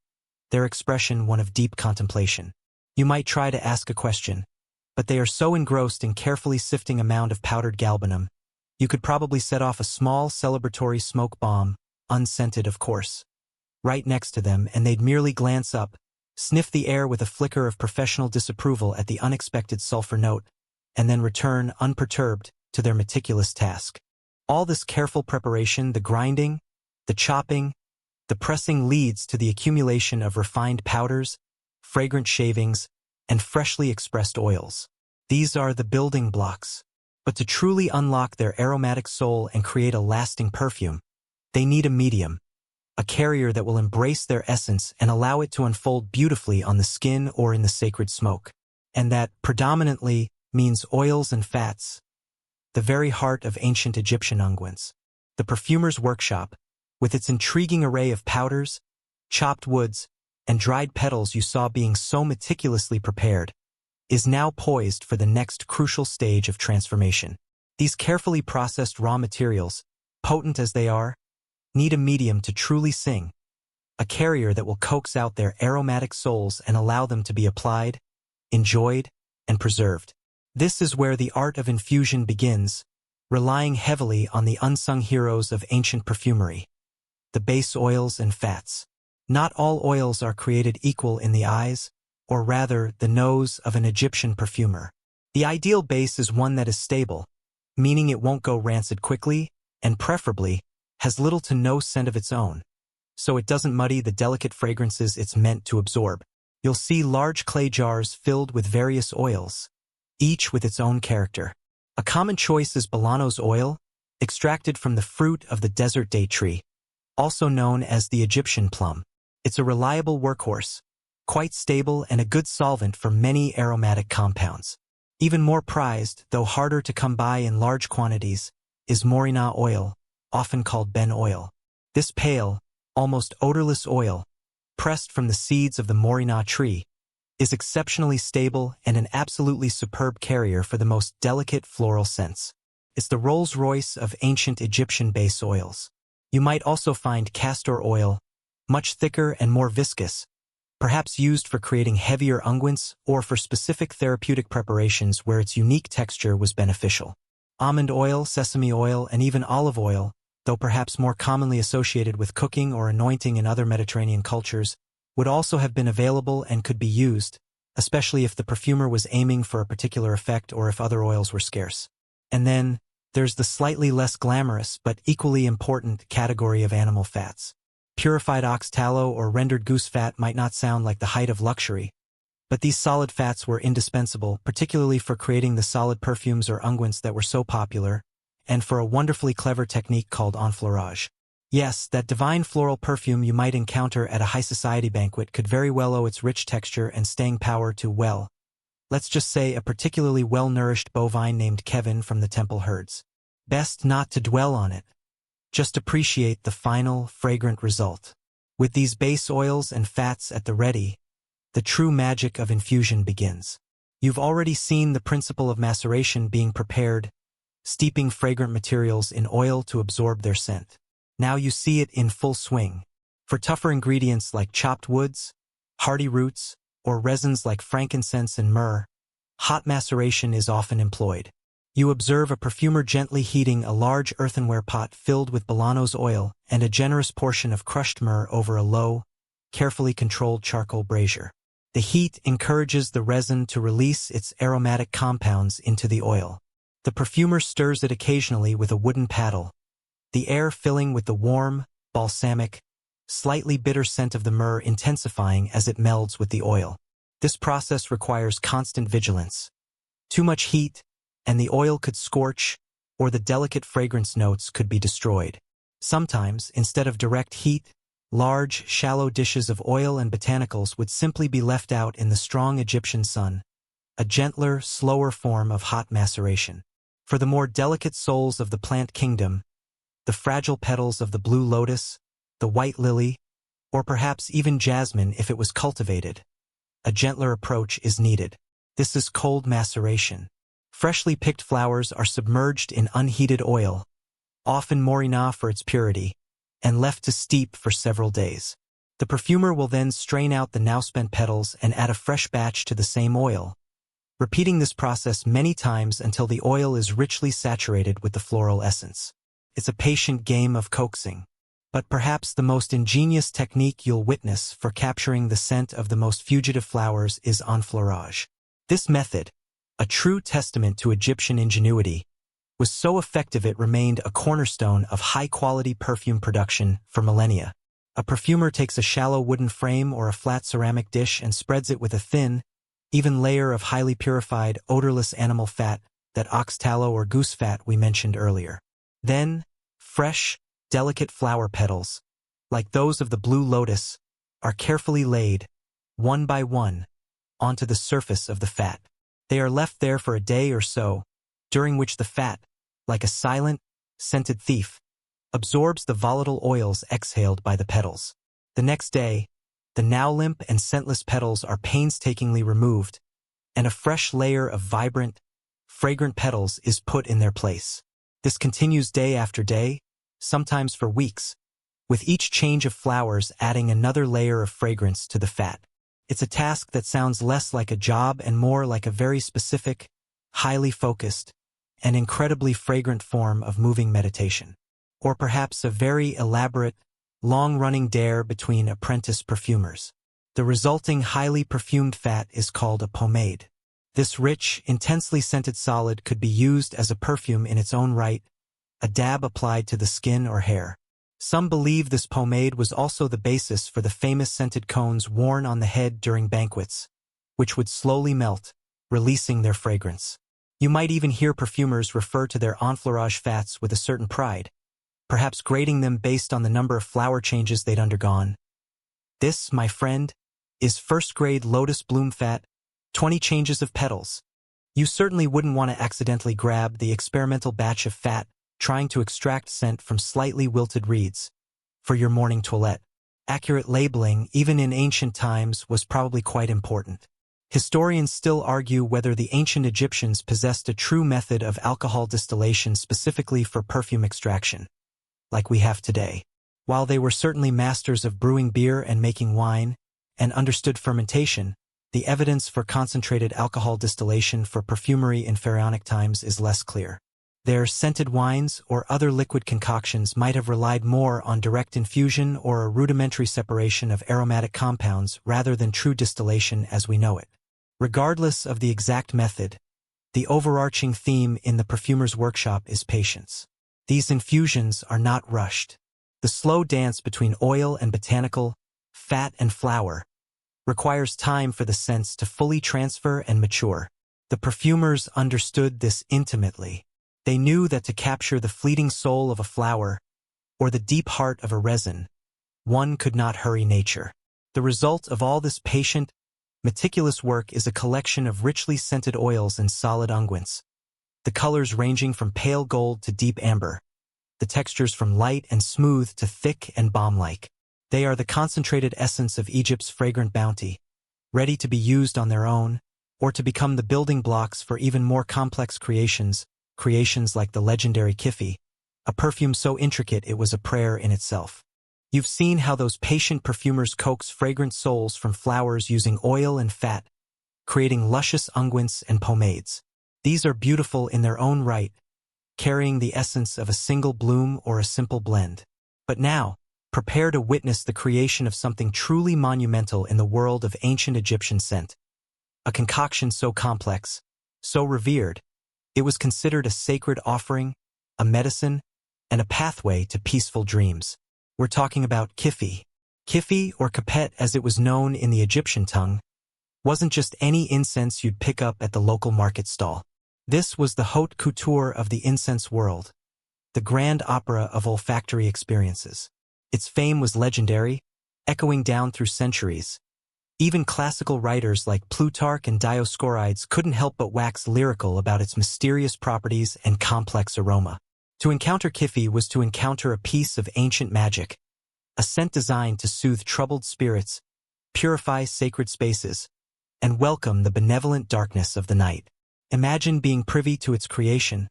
their expression one of deep contemplation. You might try to ask a question, but they are so engrossed in carefully sifting a mound of powdered galbanum, you could probably set off a small celebratory smoke bomb, unscented of course, right next to them, and they'd merely glance up, sniff the air with a flicker of professional disapproval at the unexpected sulfur note, and then return unperturbed to their meticulous task. All this careful preparation, the grinding, the chopping, the pressing, leads to the accumulation of refined powders, fragrant shavings, and freshly expressed oils. These are the building blocks. But to truly unlock their aromatic soul and create a lasting perfume, they need a medium, a carrier that will embrace their essence and allow it to unfold beautifully on the skin or in the sacred smoke. and that predominantly means oils and fats, the very heart of ancient Egyptian unguents. The perfumer's workshop, with its intriguing array of powders, chopped woods, and dried petals you saw being so meticulously prepared, is now poised for the next crucial stage of transformation. These carefully processed raw materials, potent as they are, need a medium to truly sing, a carrier that will coax out their aromatic souls and allow them to be applied, enjoyed, and preserved. This is where the art of infusion begins, relying heavily on the unsung heroes of ancient perfumery, the base oils and fats. Not all oils are created equal in the eyes, or rather the nose of an Egyptian perfumer. The ideal base is one that is stable, meaning it won't go rancid quickly, and preferably, has little to no scent of its own, so it doesn't muddy the delicate fragrances it's meant to absorb. You'll see large clay jars filled with various oils, each with its own character. A common choice is Bolano's oil, extracted from the fruit of the desert date tree, also known as the Egyptian plum. It's a reliable workhorse, quite stable and a good solvent for many aromatic compounds. Even more prized, though harder to come by in large quantities, is morina oil, often called ben oil. This pale, almost odorless oil, pressed from the seeds of the morina tree, is exceptionally stable and an absolutely superb carrier for the most delicate floral scents. It's the Rolls-Royce of ancient Egyptian base oils. You might also find castor oil, much thicker and more viscous, perhaps used for creating heavier unguents or for specific therapeutic preparations where its unique texture was beneficial. Almond oil, sesame oil, and even olive oil, though perhaps more commonly associated with cooking or anointing in other Mediterranean cultures, would also have been available and could be used, especially if the perfumer was aiming for a particular effect or if other oils were scarce. And then, there's the slightly less glamorous but equally important category of animal fats. Purified ox tallow or rendered goose fat might not sound like the height of luxury, but these solid fats were indispensable, particularly for creating the solid perfumes or unguents that were so popular, and for a wonderfully clever technique called enfleurage. Yes, that divine floral perfume you might encounter at a high society banquet could very well owe its rich texture and staying power to, well, let's just say a particularly well-nourished bovine named Kevin from the temple herds. Best not to dwell on it. Just appreciate the final, fragrant result. With these base oils and fats at the ready, the true magic of infusion begins. You've already seen the principle of maceration being prepared, steeping fragrant materials in oil to absorb their scent. Now you see it in full swing. For tougher ingredients like chopped woods, hardy roots, or resins like frankincense and myrrh, hot maceration is often employed. You observe a perfumer gently heating a large earthenware pot filled with Bolano's oil and a generous portion of crushed myrrh over a low, carefully controlled charcoal brazier. The heat encourages the resin to release its aromatic compounds into the oil. The perfumer stirs it occasionally with a wooden paddle, the air filling with the warm, balsamic, slightly bitter scent of the myrrh intensifying as it melds with the oil. This process requires constant vigilance. Too much heat, and the oil could scorch, or the delicate fragrance notes could be destroyed. Sometimes, instead of direct heat, large, shallow dishes of oil and botanicals would simply be left out in the strong Egyptian sun, a gentler, slower form of hot maceration. For the more delicate souls of the plant kingdom, the fragile petals of the blue lotus, the white lily, or perhaps even jasmine if it was cultivated, a gentler approach is needed. This is cold maceration. Freshly picked flowers are submerged in unheated oil, often morina for its purity, and left to steep for several days. The perfumer will then strain out the now-spent petals and add a fresh batch to the same oil, repeating this process many times until the oil is richly saturated with the floral essence. It's a patient game of coaxing, but perhaps the most ingenious technique you'll witness for capturing the scent of the most fugitive flowers is enfleurage. This method, a true testament to Egyptian ingenuity, was so effective it remained a cornerstone of high-quality perfume production for millennia. A perfumer takes a shallow wooden frame or a flat ceramic dish and spreads it with a thin, even layer of highly purified, odorless animal fat, that ox tallow or goose fat we mentioned earlier. Then, fresh, delicate flower petals, like those of the blue lotus, are carefully laid, one by one, onto the surface of the fat. They are left there for a day or so, during which the fat, like a silent, scented thief, absorbs the volatile oils exhaled by the petals. The next day, the now limp and scentless petals are painstakingly removed, and a fresh layer of vibrant, fragrant petals is put in their place. This continues day after day, sometimes for weeks, with each change of flowers adding another layer of fragrance to the fat. It's a task that sounds less like a job and more like a very specific, highly focused, and incredibly fragrant form of moving meditation. Or perhaps a very elaborate, long-running dare between apprentice perfumers. The resulting highly perfumed fat is called a pomade. This rich, intensely scented solid could be used as a perfume in its own right, a dab applied to the skin or hair. Some believe this pomade was also the basis for the famous scented cones worn on the head during banquets, which would slowly melt, releasing their fragrance. You might even hear perfumers refer to their enfleurage fats with a certain pride, perhaps grading them based on the number of flower changes they'd undergone. This, my friend, is first-grade lotus bloom fat, 20 changes of petals. You certainly wouldn't want to accidentally grab the experimental batch of fat trying to extract scent from slightly wilted reeds for your morning toilette. Accurate labeling, even in ancient times, was probably quite important. Historians still argue whether the ancient Egyptians possessed a true method of alcohol distillation specifically for perfume extraction, like we have today. While they were certainly masters of brewing beer and making wine, and understood fermentation, the evidence for concentrated alcohol distillation for perfumery in pharaonic times is less clear. Their scented wines or other liquid concoctions might have relied more on direct infusion or a rudimentary separation of aromatic compounds rather than true distillation as we know it. Regardless of the exact method, the overarching theme in the perfumer's workshop is patience. These infusions are not rushed. The slow dance between oil and botanical, fat and flower, requires time for the scents to fully transfer and mature. The perfumers understood this intimately. They knew that to capture the fleeting soul of a flower, or the deep heart of a resin, one could not hurry nature. The result of all this patient, meticulous work is a collection of richly scented oils and solid unguents, the colors ranging from pale gold to deep amber, the textures from light and smooth to thick and balm-like. They are the concentrated essence of Egypt's fragrant bounty, ready to be used on their own, or to become the building blocks for even more complex creations like the legendary Kifi, a perfume so intricate it was a prayer in itself. You've seen how those patient perfumers coax fragrant souls from flowers using oil and fat, creating luscious unguents and pomades. These are beautiful in their own right, carrying the essence of a single bloom or a simple blend. But now, prepare to witness the creation of something truly monumental in the world of ancient Egyptian scent. A concoction so complex, so revered, it was considered a sacred offering, a medicine, and a pathway to peaceful dreams. We're talking about Kifi. Kifi, or Kapet as it was known in the Egyptian tongue, wasn't just any incense you'd pick up at the local market stall. This was the haute couture of the incense world, the grand opera of olfactory experiences. Its fame was legendary, echoing down through centuries. Even classical writers like Plutarch and Dioscorides couldn't help but wax lyrical about its mysterious properties and complex aroma. To encounter Kifi was to encounter a piece of ancient magic, a scent designed to soothe troubled spirits, purify sacred spaces, and welcome the benevolent darkness of the night. Imagine being privy to its creation,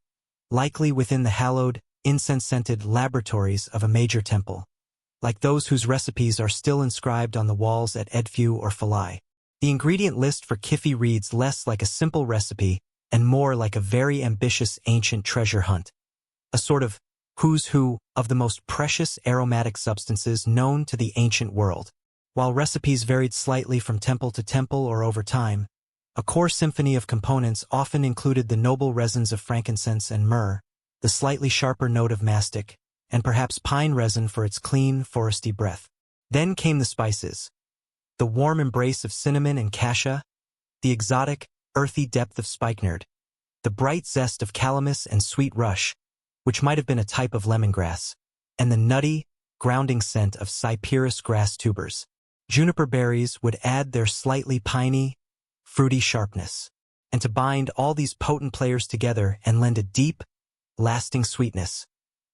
likely within the hallowed, incense-scented laboratories of a major temple, like those whose recipes are still inscribed on the walls at Edfu or Philae. The ingredient list for Kifi reads less like a simple recipe and more like a very ambitious ancient treasure hunt, a sort of who's who of the most precious aromatic substances known to the ancient world. While recipes varied slightly from temple to temple or over time, a core symphony of components often included the noble resins of frankincense and myrrh, the slightly sharper note of mastic, and perhaps pine resin for its clean, foresty breath. Then came the spices, the warm embrace of cinnamon and cassia, the exotic, earthy depth of spikenard, the bright zest of calamus and sweet rush, which might have been a type of lemongrass, and the nutty, grounding scent of cyperus grass tubers. Juniper berries would add their slightly piney, fruity sharpness. And to bind all these potent players together and lend a deep, lasting sweetness,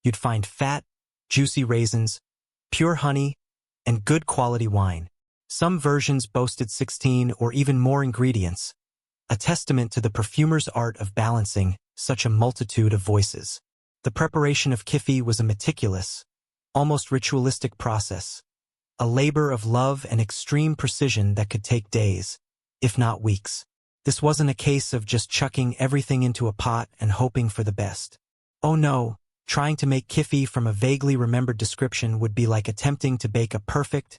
you'd find fat, juicy raisins, pure honey, and good quality wine. Some versions boasted 16 or even more ingredients, a testament to the perfumer's art of balancing such a multitude of voices. The preparation of Kifi was a meticulous, almost ritualistic process, a labor of love and extreme precision that could take days, if not weeks. This wasn't a case of just chucking everything into a pot and hoping for the best. Oh no, trying to make Kifi from a vaguely remembered description would be like attempting to bake a perfect,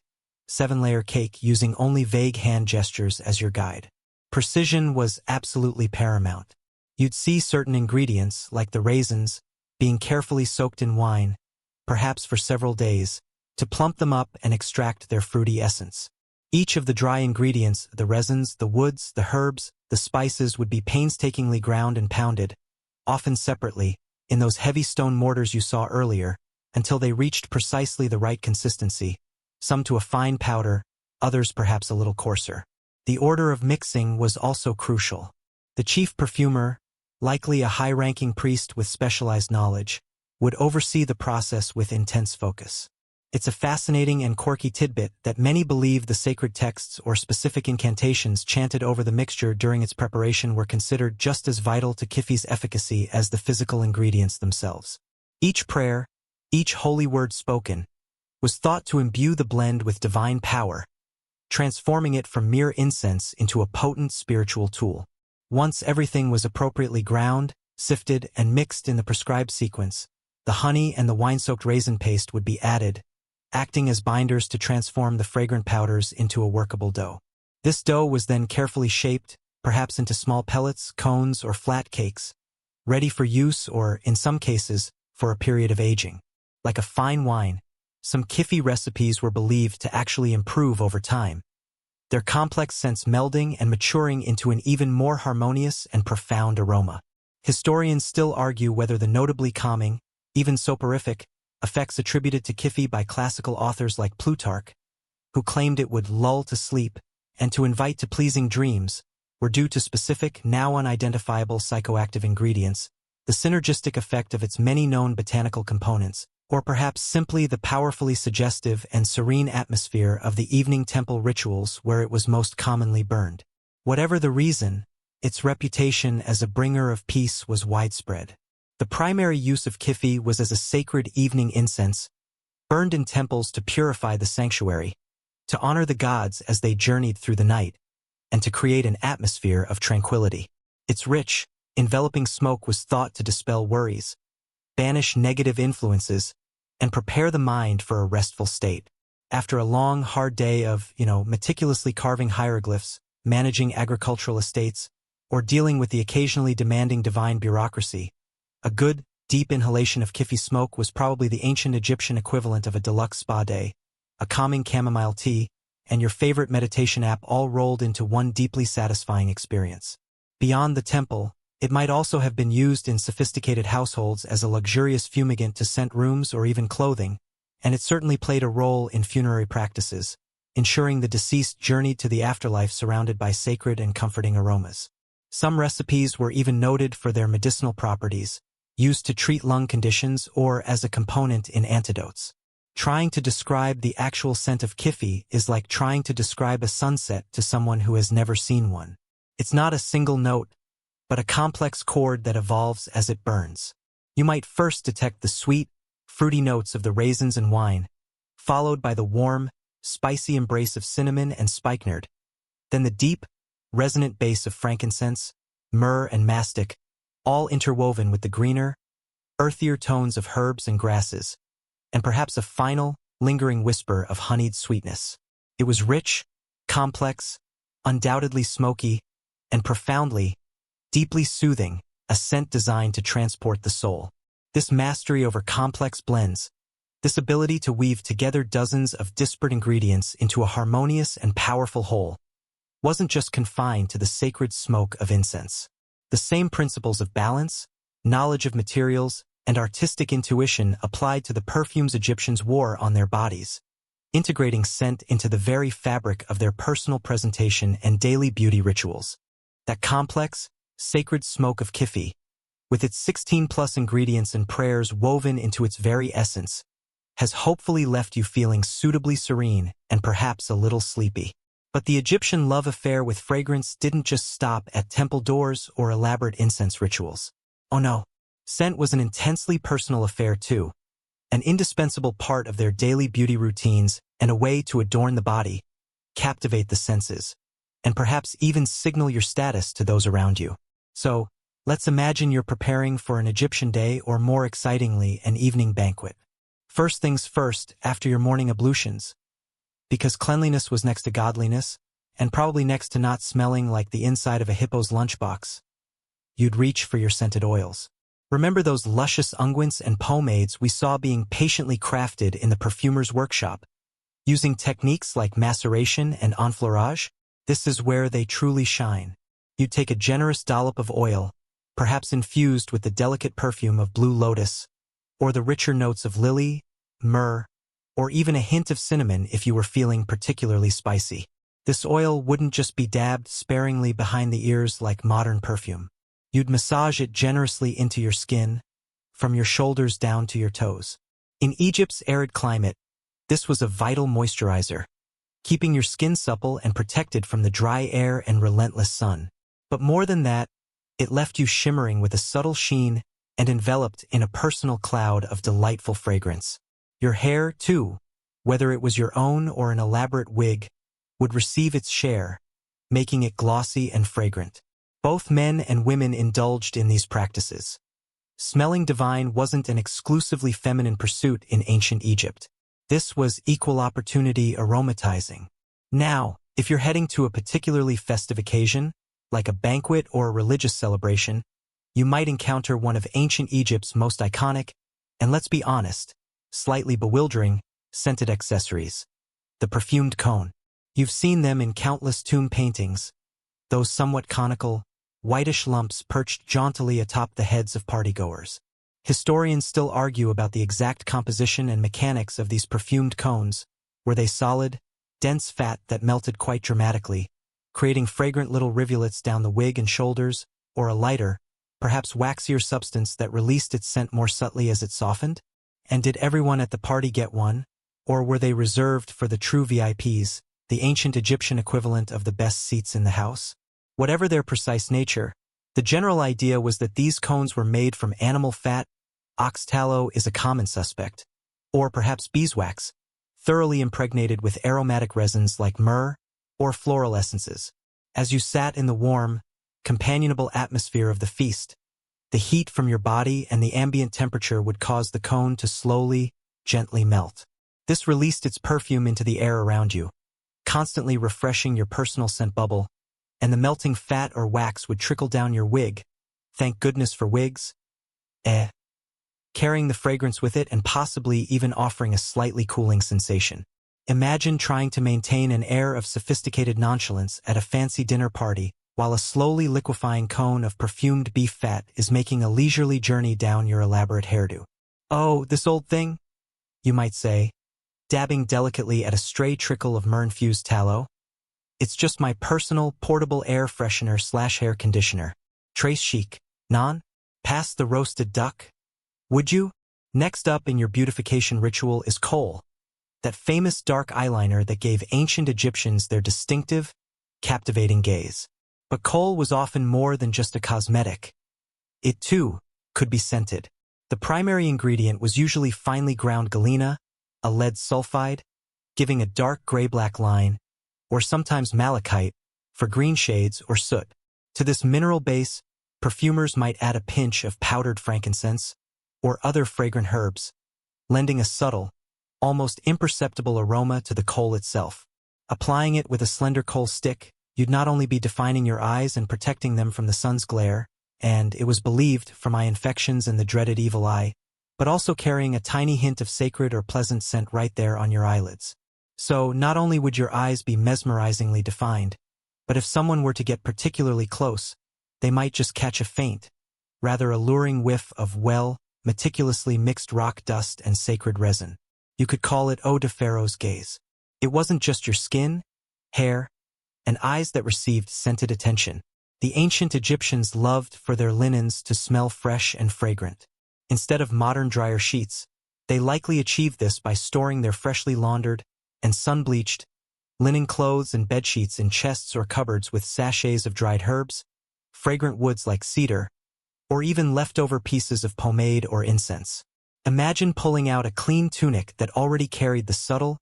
7-layer cake using only vague hand gestures as your guide. Precision was absolutely paramount. You'd see certain ingredients, like the raisins, being carefully soaked in wine, perhaps for several days, to plump them up and extract their fruity essence. Each of the dry ingredients, the resins, the woods, the herbs, the spices, would be painstakingly ground and pounded, often separately, in those heavy stone mortars you saw earlier, until they reached precisely the right consistency, some to a fine powder, others perhaps a little coarser. The order of mixing was also crucial. The chief perfumer, likely a high-ranking priest with specialized knowledge, would oversee the process with intense focus. It's a fascinating and quirky tidbit that many believe the sacred texts or specific incantations chanted over the mixture during its preparation were considered just as vital to Kifi's efficacy as the physical ingredients themselves. Each prayer, each holy word spoken, was thought to imbue the blend with divine power, transforming it from mere incense into a potent spiritual tool. Once everything was appropriately ground, sifted, and mixed in the prescribed sequence, the honey and the wine-soaked raisin paste would be added, acting as binders to transform the fragrant powders into a workable dough. This dough was then carefully shaped, perhaps into small pellets, cones, or flat cakes, ready for use or, in some cases, for a period of aging. Like a fine wine, some Kifi recipes were believed to actually improve over time, their complex scents melding and maturing into an even more harmonious and profound aroma. Historians still argue whether the notably calming, even soporific, effects attributed to Kifi by classical authors like Plutarch, who claimed it would lull to sleep and to invite to pleasing dreams, were due to specific, now unidentifiable psychoactive ingredients, the synergistic effect of its many known botanical components, or perhaps simply the powerfully suggestive and serene atmosphere of the evening temple rituals where it was most commonly burned. Whatever the reason, its reputation as a bringer of peace was widespread. The primary use of Kifi was as a sacred evening incense, burned in temples to purify the sanctuary, to honor the gods as they journeyed through the night, and to create an atmosphere of tranquility. Its rich, enveloping smoke was thought to dispel worries, banish negative influences, and prepare the mind for a restful state. After a long, hard day of, meticulously carving hieroglyphs, managing agricultural estates, or dealing with the occasionally demanding divine bureaucracy, a good, deep inhalation of Kifi smoke was probably the ancient Egyptian equivalent of a deluxe spa day, a calming chamomile tea, and your favorite meditation app all rolled into one deeply satisfying experience. Beyond the temple, it might also have been used in sophisticated households as a luxurious fumigant to scent rooms or even clothing, and it certainly played a role in funerary practices, ensuring the deceased journeyed to the afterlife surrounded by sacred and comforting aromas. Some recipes were even noted for their medicinal properties, used to treat lung conditions or as a component in antidotes. Trying to describe the actual scent of Kifi is like trying to describe a sunset to someone who has never seen one. It's not a single note, but a complex chord that evolves as it burns. You might first detect the sweet, fruity notes of the raisins and wine, followed by the warm, spicy embrace of cinnamon and spikenard, then the deep, resonant bass of frankincense, myrrh, and mastic, all interwoven with the greener, earthier tones of herbs and grasses, and perhaps a final, lingering whisper of honeyed sweetness. It was rich, complex, undoubtedly smoky, and profoundly, deeply soothing, a scent designed to transport the soul. This mastery over complex blends, this ability to weave together dozens of disparate ingredients into a harmonious and powerful whole, wasn't just confined to the sacred smoke of incense. The same principles of balance, knowledge of materials, and artistic intuition applied to the perfumes Egyptians wore on their bodies, integrating scent into the very fabric of their personal presentation and daily beauty rituals. That complex, sacred smoke of Kifi, with its 16-plus ingredients and prayers woven into its very essence, has hopefully left you feeling suitably serene and perhaps a little sleepy. But the Egyptian love affair with fragrance didn't just stop at temple doors or elaborate incense rituals. Oh no, scent was an intensely personal affair too, an indispensable part of their daily beauty routines and a way to adorn the body, captivate the senses, and perhaps even signal your status to those around you. So, let's imagine you're preparing for an Egyptian day or, more excitingly, an evening banquet. First things first, after your morning ablutions, because cleanliness was next to godliness, and probably next to not smelling like the inside of a hippo's lunchbox, you'd reach for your scented oils. Remember those luscious unguents and pomades we saw being patiently crafted in the perfumer's workshop? Using techniques like maceration and enfleurage, this is where they truly shine. You'd take a generous dollop of oil, perhaps infused with the delicate perfume of blue lotus, or the richer notes of lily, myrrh, or even a hint of cinnamon if you were feeling particularly spicy. This oil wouldn't just be dabbed sparingly behind the ears like modern perfume. You'd massage it generously into your skin, from your shoulders down to your toes. In Egypt's arid climate, this was a vital moisturizer, keeping your skin supple and protected from the dry air and relentless sun. But more than that, it left you shimmering with a subtle sheen and enveloped in a personal cloud of delightful fragrance. Your hair, too, whether it was your own or an elaborate wig, would receive its share, making it glossy and fragrant. Both men and women indulged in these practices. Smelling divine wasn't an exclusively feminine pursuit in ancient Egypt. This was equal opportunity aromatizing. Now, if you're heading to a particularly festive occasion, like a banquet or a religious celebration, you might encounter one of ancient Egypt's most iconic, and let's be honest, slightly bewildering, scented accessories. The perfumed cone. You've seen them in countless tomb paintings, those somewhat conical, whitish lumps perched jauntily atop the heads of partygoers. Historians still argue about the exact composition and mechanics of these perfumed cones. Were they solid, dense fat that melted quite dramatically, creating fragrant little rivulets down the wig and shoulders, or a lighter, perhaps waxier substance that released its scent more subtly as it softened? And did everyone at the party get one? Or were they reserved for the true VIPs, the ancient Egyptian equivalent of the best seats in the house? Whatever their precise nature, the general idea was that these cones were made from animal fat. Ox tallow is a common suspect, or perhaps beeswax, thoroughly impregnated with aromatic resins like myrrh or floral essences. As you sat in the warm, companionable atmosphere of the feast, the heat from your body and the ambient temperature would cause the cone to slowly, gently melt. This released its perfume into the air around you, constantly refreshing your personal scent bubble, and the melting fat or wax would trickle down your wig. Thank goodness for wigs. Carrying the fragrance with it and possibly even offering a slightly cooling sensation. Imagine trying to maintain an air of sophisticated nonchalance at a fancy dinner party while a slowly liquefying cone of perfumed beef fat is making a leisurely journey down your elaborate hairdo. Oh, this old thing? You might say, dabbing delicately at a stray trickle of myrrh-infused tallow. It's just my personal, portable air freshener / hair conditioner. Trace chic. Non? Pass the roasted duck? Would you? Next up in your beautification ritual is kohl, that famous dark eyeliner that gave ancient Egyptians their distinctive, captivating gaze. But kohl was often more than just a cosmetic. It, too, could be scented. The primary ingredient was usually finely ground galena, a lead sulfide, giving a dark gray-black line, or sometimes malachite, for green shades or soot. To this mineral base, perfumers might add a pinch of powdered frankincense or other fragrant herbs, lending a subtle, almost imperceptible aroma to the kohl itself. Applying it with a slender kohl stick, you'd not only be defining your eyes and protecting them from the sun's glare, and, it was believed, from eye infections and the dreaded evil eye, but also carrying a tiny hint of sacred or pleasant scent right there on your eyelids. So, not only would your eyes be mesmerizingly defined, but if someone were to get particularly close, they might just catch a faint, rather alluring whiff of meticulously mixed rock dust and sacred resin. You could call it eau de Pharaoh's gaze. It wasn't just your skin, hair, and eyes that received scented attention. The ancient Egyptians loved for their linens to smell fresh and fragrant. Instead of modern dryer sheets, they likely achieved this by storing their freshly laundered and sun-bleached linen clothes and bedsheets in chests or cupboards with sachets of dried herbs, fragrant woods like cedar, or even leftover pieces of pomade or incense. Imagine pulling out a clean tunic that already carried the subtle,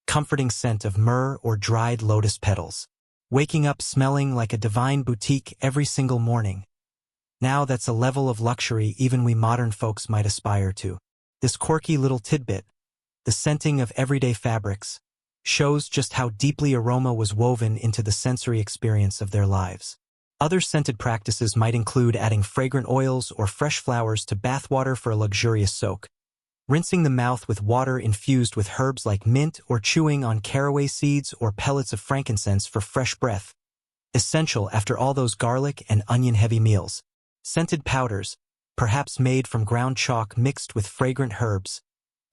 comforting scent of myrrh or dried lotus petals, waking up smelling like a divine boutique every single morning. Now that's a level of luxury even we modern folks might aspire to. This quirky little tidbit, the scenting of everyday fabrics, shows just how deeply aroma was woven into the sensory experience of their lives. Other scented practices might include adding fragrant oils or fresh flowers to bathwater for a luxurious soak, rinsing the mouth with water infused with herbs like mint, or chewing on caraway seeds or pellets of frankincense for fresh breath. Essential after all those garlic and onion-heavy meals. Scented powders, perhaps made from ground chalk mixed with fragrant herbs,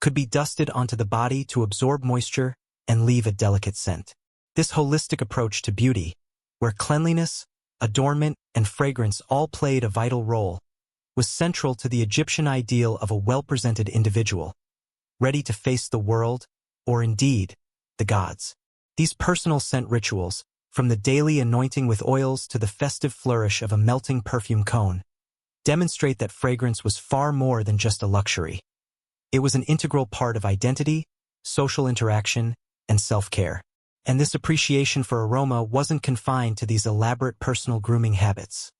could be dusted onto the body to absorb moisture and leave a delicate scent. This holistic approach to beauty, where cleanliness, adornment, and fragrance all played a vital role, was central to the Egyptian ideal of a well-presented individual, ready to face the world, or indeed, the gods. These personal scent rituals, from the daily anointing with oils to the festive flourish of a melting perfume cone, demonstrate that fragrance was far more than just a luxury. It was an integral part of identity, social interaction, and self-care. And this appreciation for aroma wasn't confined to these elaborate personal grooming habits.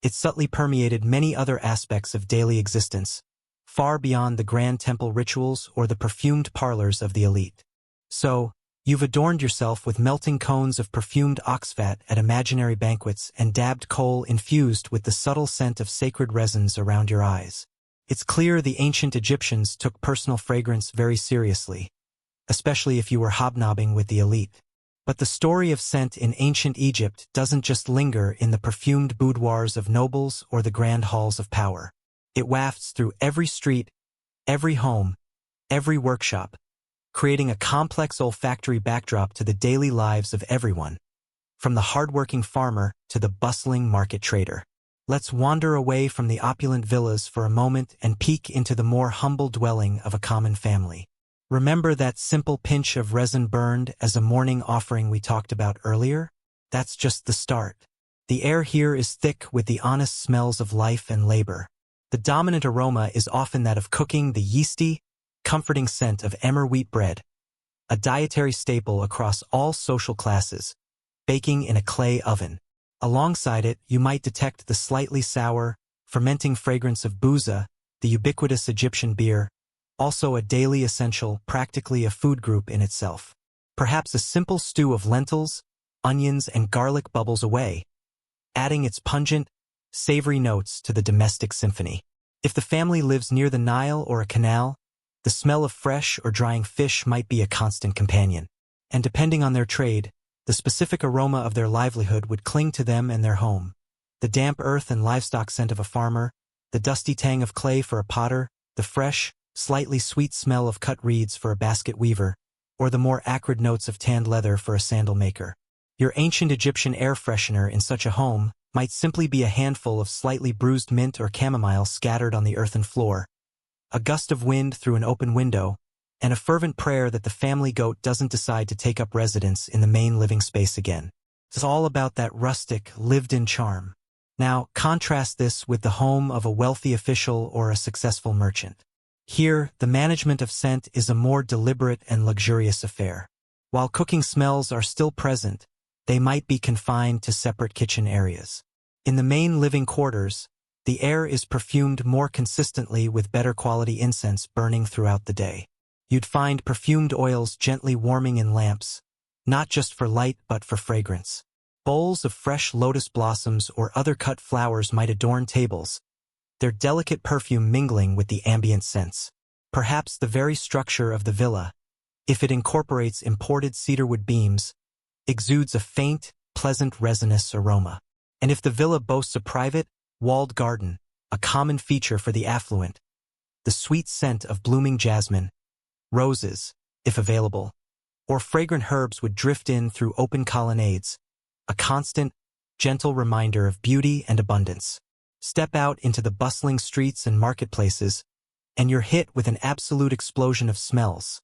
It subtly permeated many other aspects of daily existence, far beyond the grand temple rituals or the perfumed parlors of the elite. So, you've adorned yourself with melting cones of perfumed oxfat at imaginary banquets and dabbed coal infused with the subtle scent of sacred resins around your eyes. It's clear the ancient Egyptians took personal fragrance very seriously, especially if you were hobnobbing with the elite. But the story of scent in ancient Egypt doesn't just linger in the perfumed boudoirs of nobles or the grand halls of power. It wafts through every street, every home, every workshop, creating a complex olfactory backdrop to the daily lives of everyone, from the hardworking farmer to the bustling market trader. Let's wander away from the opulent villas for a moment and peek into the more humble dwelling of a common family. Remember that simple pinch of resin burned as a morning offering we talked about earlier? That's just the start. The air here is thick with the honest smells of life and labor. The dominant aroma is often that of cooking, the yeasty, comforting scent of emmer wheat bread, a dietary staple across all social classes, baking in a clay oven. Alongside it, you might detect the slightly sour, fermenting fragrance of bouza, the ubiquitous Egyptian beer, also a daily essential, practically a food group in itself. Perhaps a simple stew of lentils, onions, and garlic bubbles away, adding its pungent, savory notes to the domestic symphony. If the family lives near the Nile or a canal, the smell of fresh or drying fish might be a constant companion. And depending on their trade, the specific aroma of their livelihood would cling to them and their home. The damp earth and livestock scent of a farmer, the dusty tang of clay for a potter, the fresh, slightly sweet smell of cut reeds for a basket weaver, or the more acrid notes of tanned leather for a sandal maker. Your ancient Egyptian air freshener in such a home might simply be a handful of slightly bruised mint or chamomile scattered on the earthen floor, a gust of wind through an open window, and a fervent prayer that the family goat doesn't decide to take up residence in the main living space again. It's all about that rustic, lived-in charm. Now, contrast this with the home of a wealthy official or a successful merchant. Here, the management of scent is a more deliberate and luxurious affair. While cooking smells are still present, they might be confined to separate kitchen areas. In the main living quarters, the air is perfumed more consistently with better quality incense burning throughout the day. You'd find perfumed oils gently warming in lamps, not just for light but for fragrance. Bowls of fresh lotus blossoms or other cut flowers might adorn tables, their delicate perfume mingling with the ambient scents. Perhaps the very structure of the villa, if it incorporates imported cedarwood beams, exudes a faint, pleasant resinous aroma. And if the villa boasts a private, walled garden, a common feature for the affluent, the sweet scent of blooming jasmine, Roses, if available, or fragrant herbs would drift in through open colonnades, a constant, gentle reminder of beauty and abundance. Step out into the bustling streets and marketplaces, and you're hit with an absolute explosion of smells.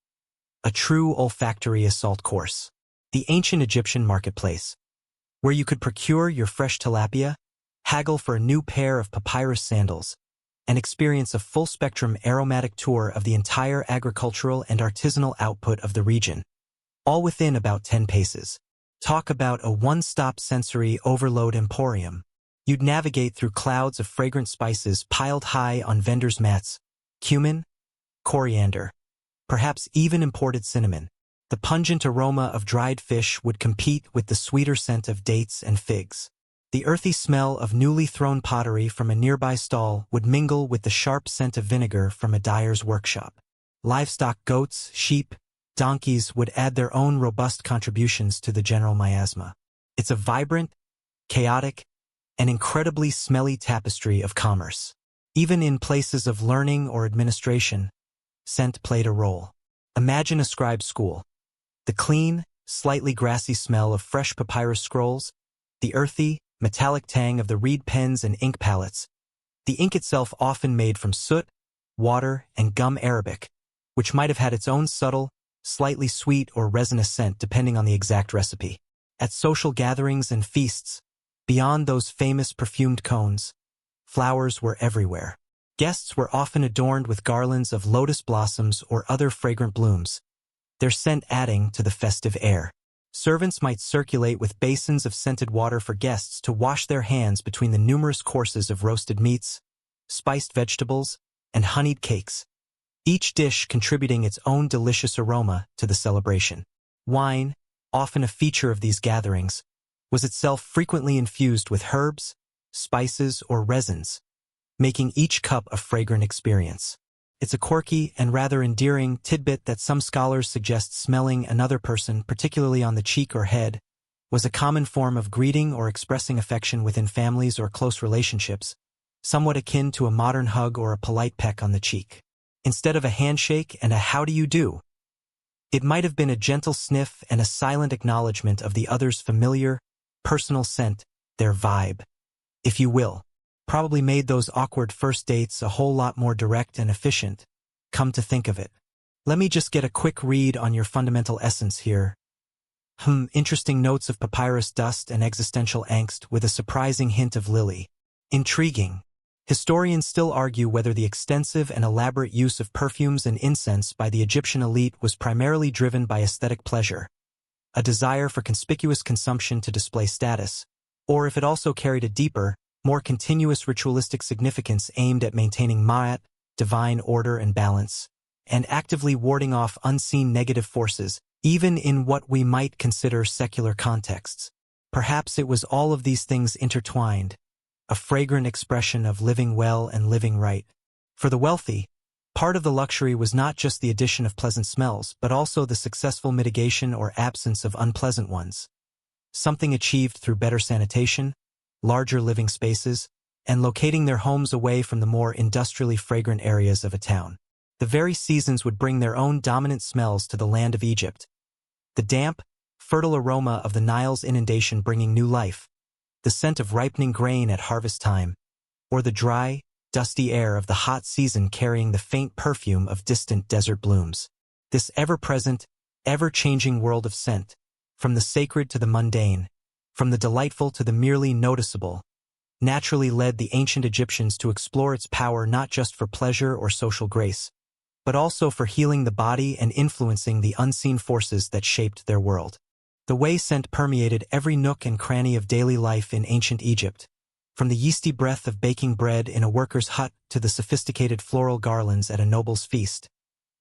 A true olfactory assault course. The ancient Egyptian marketplace, where you could procure your fresh tilapia, haggle for a new pair of papyrus sandals, and experience a full-spectrum aromatic tour of the entire agricultural and artisanal output of the region, all within about 10 paces. Talk about a one-stop sensory overload emporium. You'd navigate through clouds of fragrant spices piled high on vendors' mats, cumin, coriander, perhaps even imported cinnamon. The pungent aroma of dried fish would compete with the sweeter scent of dates and figs. The earthy smell of newly thrown pottery from a nearby stall would mingle with the sharp scent of vinegar from a dyer's workshop. Livestock, goats, sheep, donkeys would add their own robust contributions to the general miasma. It's a vibrant, chaotic, and incredibly smelly tapestry of commerce. Even in places of learning or administration, scent played a role. Imagine a scribe's school. The clean, slightly grassy smell of fresh papyrus scrolls, the earthy, metallic tang of the reed pens and ink palettes, the ink itself often made from soot, water, and gum arabic, which might have had its own subtle, slightly sweet or resinous scent depending on the exact recipe. At social gatherings and feasts, beyond those famous perfumed cones, flowers were everywhere. Guests were often adorned with garlands of lotus blossoms or other fragrant blooms, their scent adding to the festive air. Servants might circulate with basins of scented water for guests to wash their hands between the numerous courses of roasted meats, spiced vegetables, and honeyed cakes, each dish contributing its own delicious aroma to the celebration. Wine, often a feature of these gatherings, was itself frequently infused with herbs, spices, or resins, making each cup a fragrant experience. It's a quirky and rather endearing tidbit that some scholars suggest smelling another person, particularly on the cheek or head, was a common form of greeting or expressing affection within families or close relationships, somewhat akin to a modern hug or a polite peck on the cheek. Instead of a handshake and a "how do you do?" it might have been a gentle sniff and a silent acknowledgement of the other's familiar, personal scent, their vibe, if you will. Probably made those awkward first dates a whole lot more direct and efficient, come to think of it. Let me just get a quick read on your fundamental essence here. Interesting notes of papyrus dust and existential angst with a surprising hint of lily. Intriguing. Historians still argue whether the extensive and elaborate use of perfumes and incense by the Egyptian elite was primarily driven by aesthetic pleasure, a desire for conspicuous consumption to display status, or if it also carried a deeper, more continuous ritualistic significance aimed at maintaining ma'at, divine order and balance, and actively warding off unseen negative forces, even in what we might consider secular contexts. Perhaps it was all of these things intertwined, a fragrant expression of living well and living right. For the wealthy, part of the luxury was not just the addition of pleasant smells, but also the successful mitigation or absence of unpleasant ones, something achieved through better sanitation, larger living spaces, and locating their homes away from the more industrially fragrant areas of a town. The very seasons would bring their own dominant smells to the land of Egypt. The damp, fertile aroma of the Nile's inundation bringing new life, the scent of ripening grain at harvest time, or the dry, dusty air of the hot season carrying the faint perfume of distant desert blooms. This ever-present, ever-changing world of scent, from the sacred to the mundane, from the delightful to the merely noticeable, naturally led the ancient Egyptians to explore its power not just for pleasure or social grace, but also for healing the body and influencing the unseen forces that shaped their world. The way scent permeated every nook and cranny of daily life in ancient Egypt, from the yeasty breath of baking bread in a worker's hut to the sophisticated floral garlands at a noble's feast,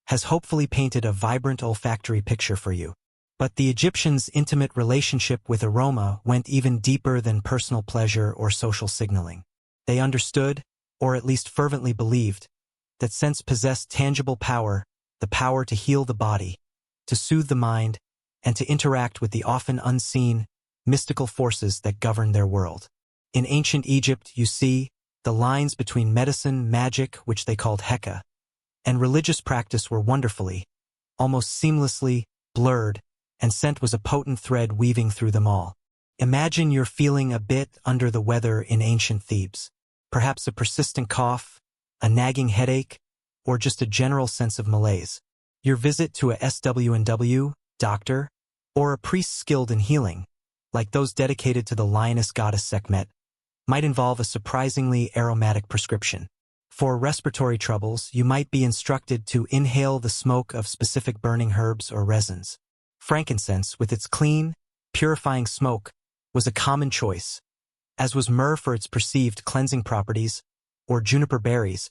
has hopefully painted a vibrant olfactory picture for you. But the Egyptians' intimate relationship with aroma went even deeper than personal pleasure or social signaling. They understood, or at least fervently believed, that scents possessed tangible power, the power to heal the body, to soothe the mind, and to interact with the often unseen, mystical forces that govern their world. In ancient Egypt, you see, the lines between medicine, magic, which they called Heka, and religious practice were wonderfully, almost seamlessly, blurred, and scent was a potent thread weaving through them all. Imagine you're feeling a bit under the weather in ancient Thebes. Perhaps a persistent cough, a nagging headache, or just a general sense of malaise. Your visit to a SW&W, doctor, or a priest skilled in healing, like those dedicated to the lioness goddess Sekhmet, might involve a surprisingly aromatic prescription. For respiratory troubles, you might be instructed to inhale the smoke of specific burning herbs or resins. Frankincense, with its clean, purifying smoke, was a common choice, as was myrrh for its perceived cleansing properties, or juniper berries,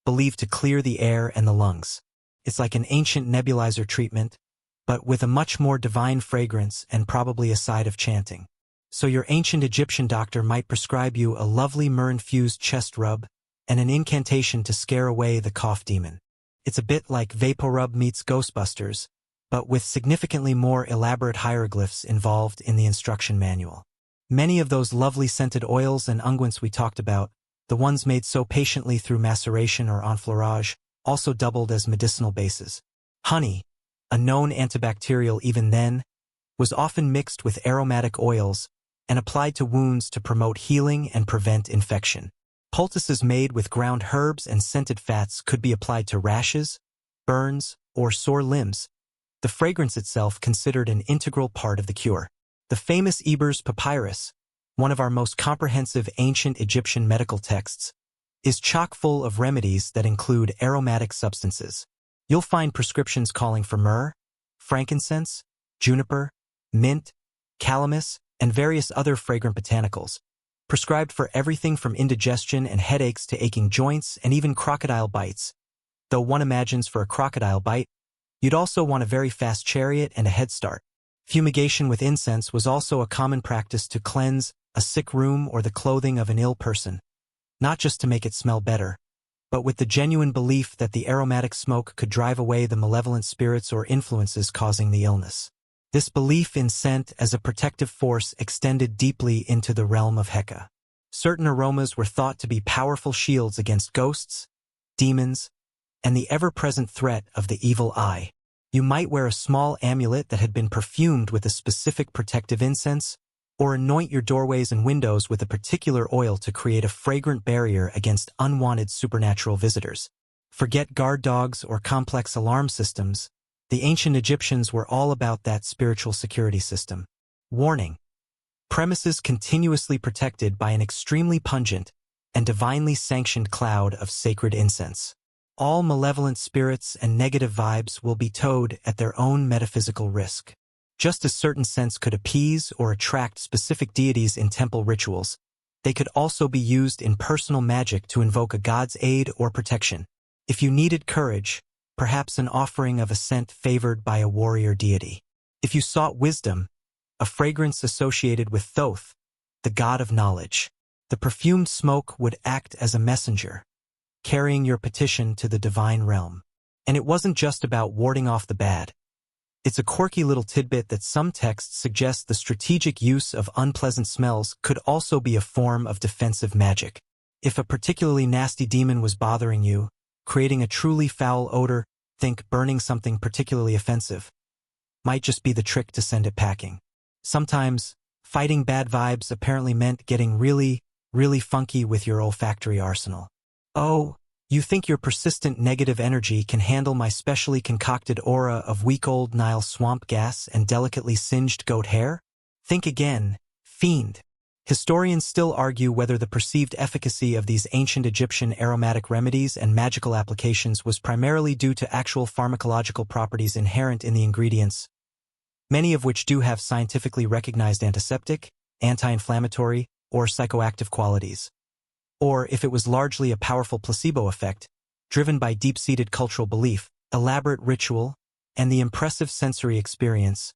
believed to clear the air and the lungs. It's like an ancient nebulizer treatment, but with a much more divine fragrance and probably a side of chanting. So your ancient Egyptian doctor might prescribe you a lovely myrrh-infused chest rub and an incantation to scare away the cough demon. It's a bit like VapoRub meets Ghostbusters, but with significantly more elaborate hieroglyphs involved in the instruction manual. Many of those lovely scented oils and unguents we talked about, the ones made so patiently through maceration or enfleurage, also doubled as medicinal bases. Honey, a known antibacterial even then, was often mixed with aromatic oils and applied to wounds to promote healing and prevent infection. Poultices made with ground herbs and scented fats could be applied to rashes, burns, or sore limbs, the fragrance itself considered an integral part of the cure. The famous Eber's Papyrus, one of our most comprehensive ancient Egyptian medical texts, is chock full of remedies that include aromatic substances. You'll find prescriptions calling for myrrh, frankincense, juniper, mint, calamus, and various other fragrant botanicals, prescribed for everything from indigestion and headaches to aching joints and even crocodile bites. Though one imagines for a crocodile bite, you'd also want a very fast chariot and a head start. Fumigation with incense was also a common practice to cleanse a sick room or the clothing of an ill person, not just to make it smell better, but with the genuine belief that the aromatic smoke could drive away the malevolent spirits or influences causing the illness. This belief in scent as a protective force extended deeply into the realm of Heka. Certain aromas were thought to be powerful shields against ghosts, demons, and the ever-present threat of the evil eye. You might wear a small amulet that had been perfumed with a specific protective incense, or anoint your doorways and windows with a particular oil to create a fragrant barrier against unwanted supernatural visitors. Forget guard dogs or complex alarm systems. The ancient Egyptians were all about that spiritual security system. Warning: premises continuously protected by an extremely pungent and divinely sanctioned cloud of sacred incense. All malevolent spirits and negative vibes will be towed at their own metaphysical risk. Just as certain scents could appease or attract specific deities in temple rituals, they could also be used in personal magic to invoke a god's aid or protection. If you needed courage, perhaps an offering of a scent favored by a warrior deity. If you sought wisdom, a fragrance associated with Thoth, the god of knowledge. The perfumed smoke would act as a messenger, carrying your petition to the divine realm. And it wasn't just about warding off the bad. It's a quirky little tidbit that some texts suggest the strategic use of unpleasant smells could also be a form of defensive magic. If a particularly nasty demon was bothering you, creating a truly foul odor, think burning something particularly offensive, might just be the trick to send it packing. Sometimes, fighting bad vibes apparently meant getting really, really funky with your olfactory arsenal. Oh, you think your persistent negative energy can handle my specially concocted aura of weak old Nile swamp gas and delicately singed goat hair? Think again, fiend. Historians still argue whether the perceived efficacy of these ancient Egyptian aromatic remedies and magical applications was primarily due to actual pharmacological properties inherent in the ingredients, many of which do have scientifically recognized antiseptic, anti-inflammatory, or psychoactive qualities, or if it was largely a powerful placebo effect, driven by deep-seated cultural belief, elaborate ritual, and the impressive sensory experience,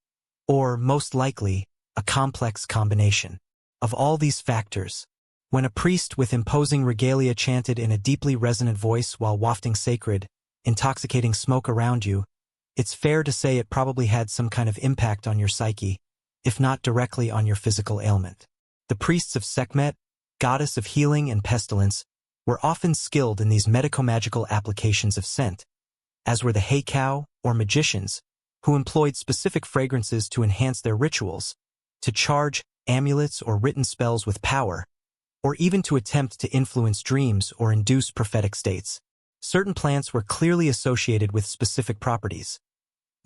or, most likely, a complex combination of all these factors. When a priest with imposing regalia chanted in a deeply resonant voice while wafting sacred, intoxicating smoke around you, it's fair to say it probably had some kind of impact on your psyche, if not directly on your physical ailment. The priests of Sekhmet, goddess of healing and pestilence, were often skilled in these medico-magical applications of scent, as were the hay cow or magicians, who employed specific fragrances to enhance their rituals, to charge amulets or written spells with power, or even to attempt to influence dreams or induce prophetic states. Certain plants were clearly associated with specific properties.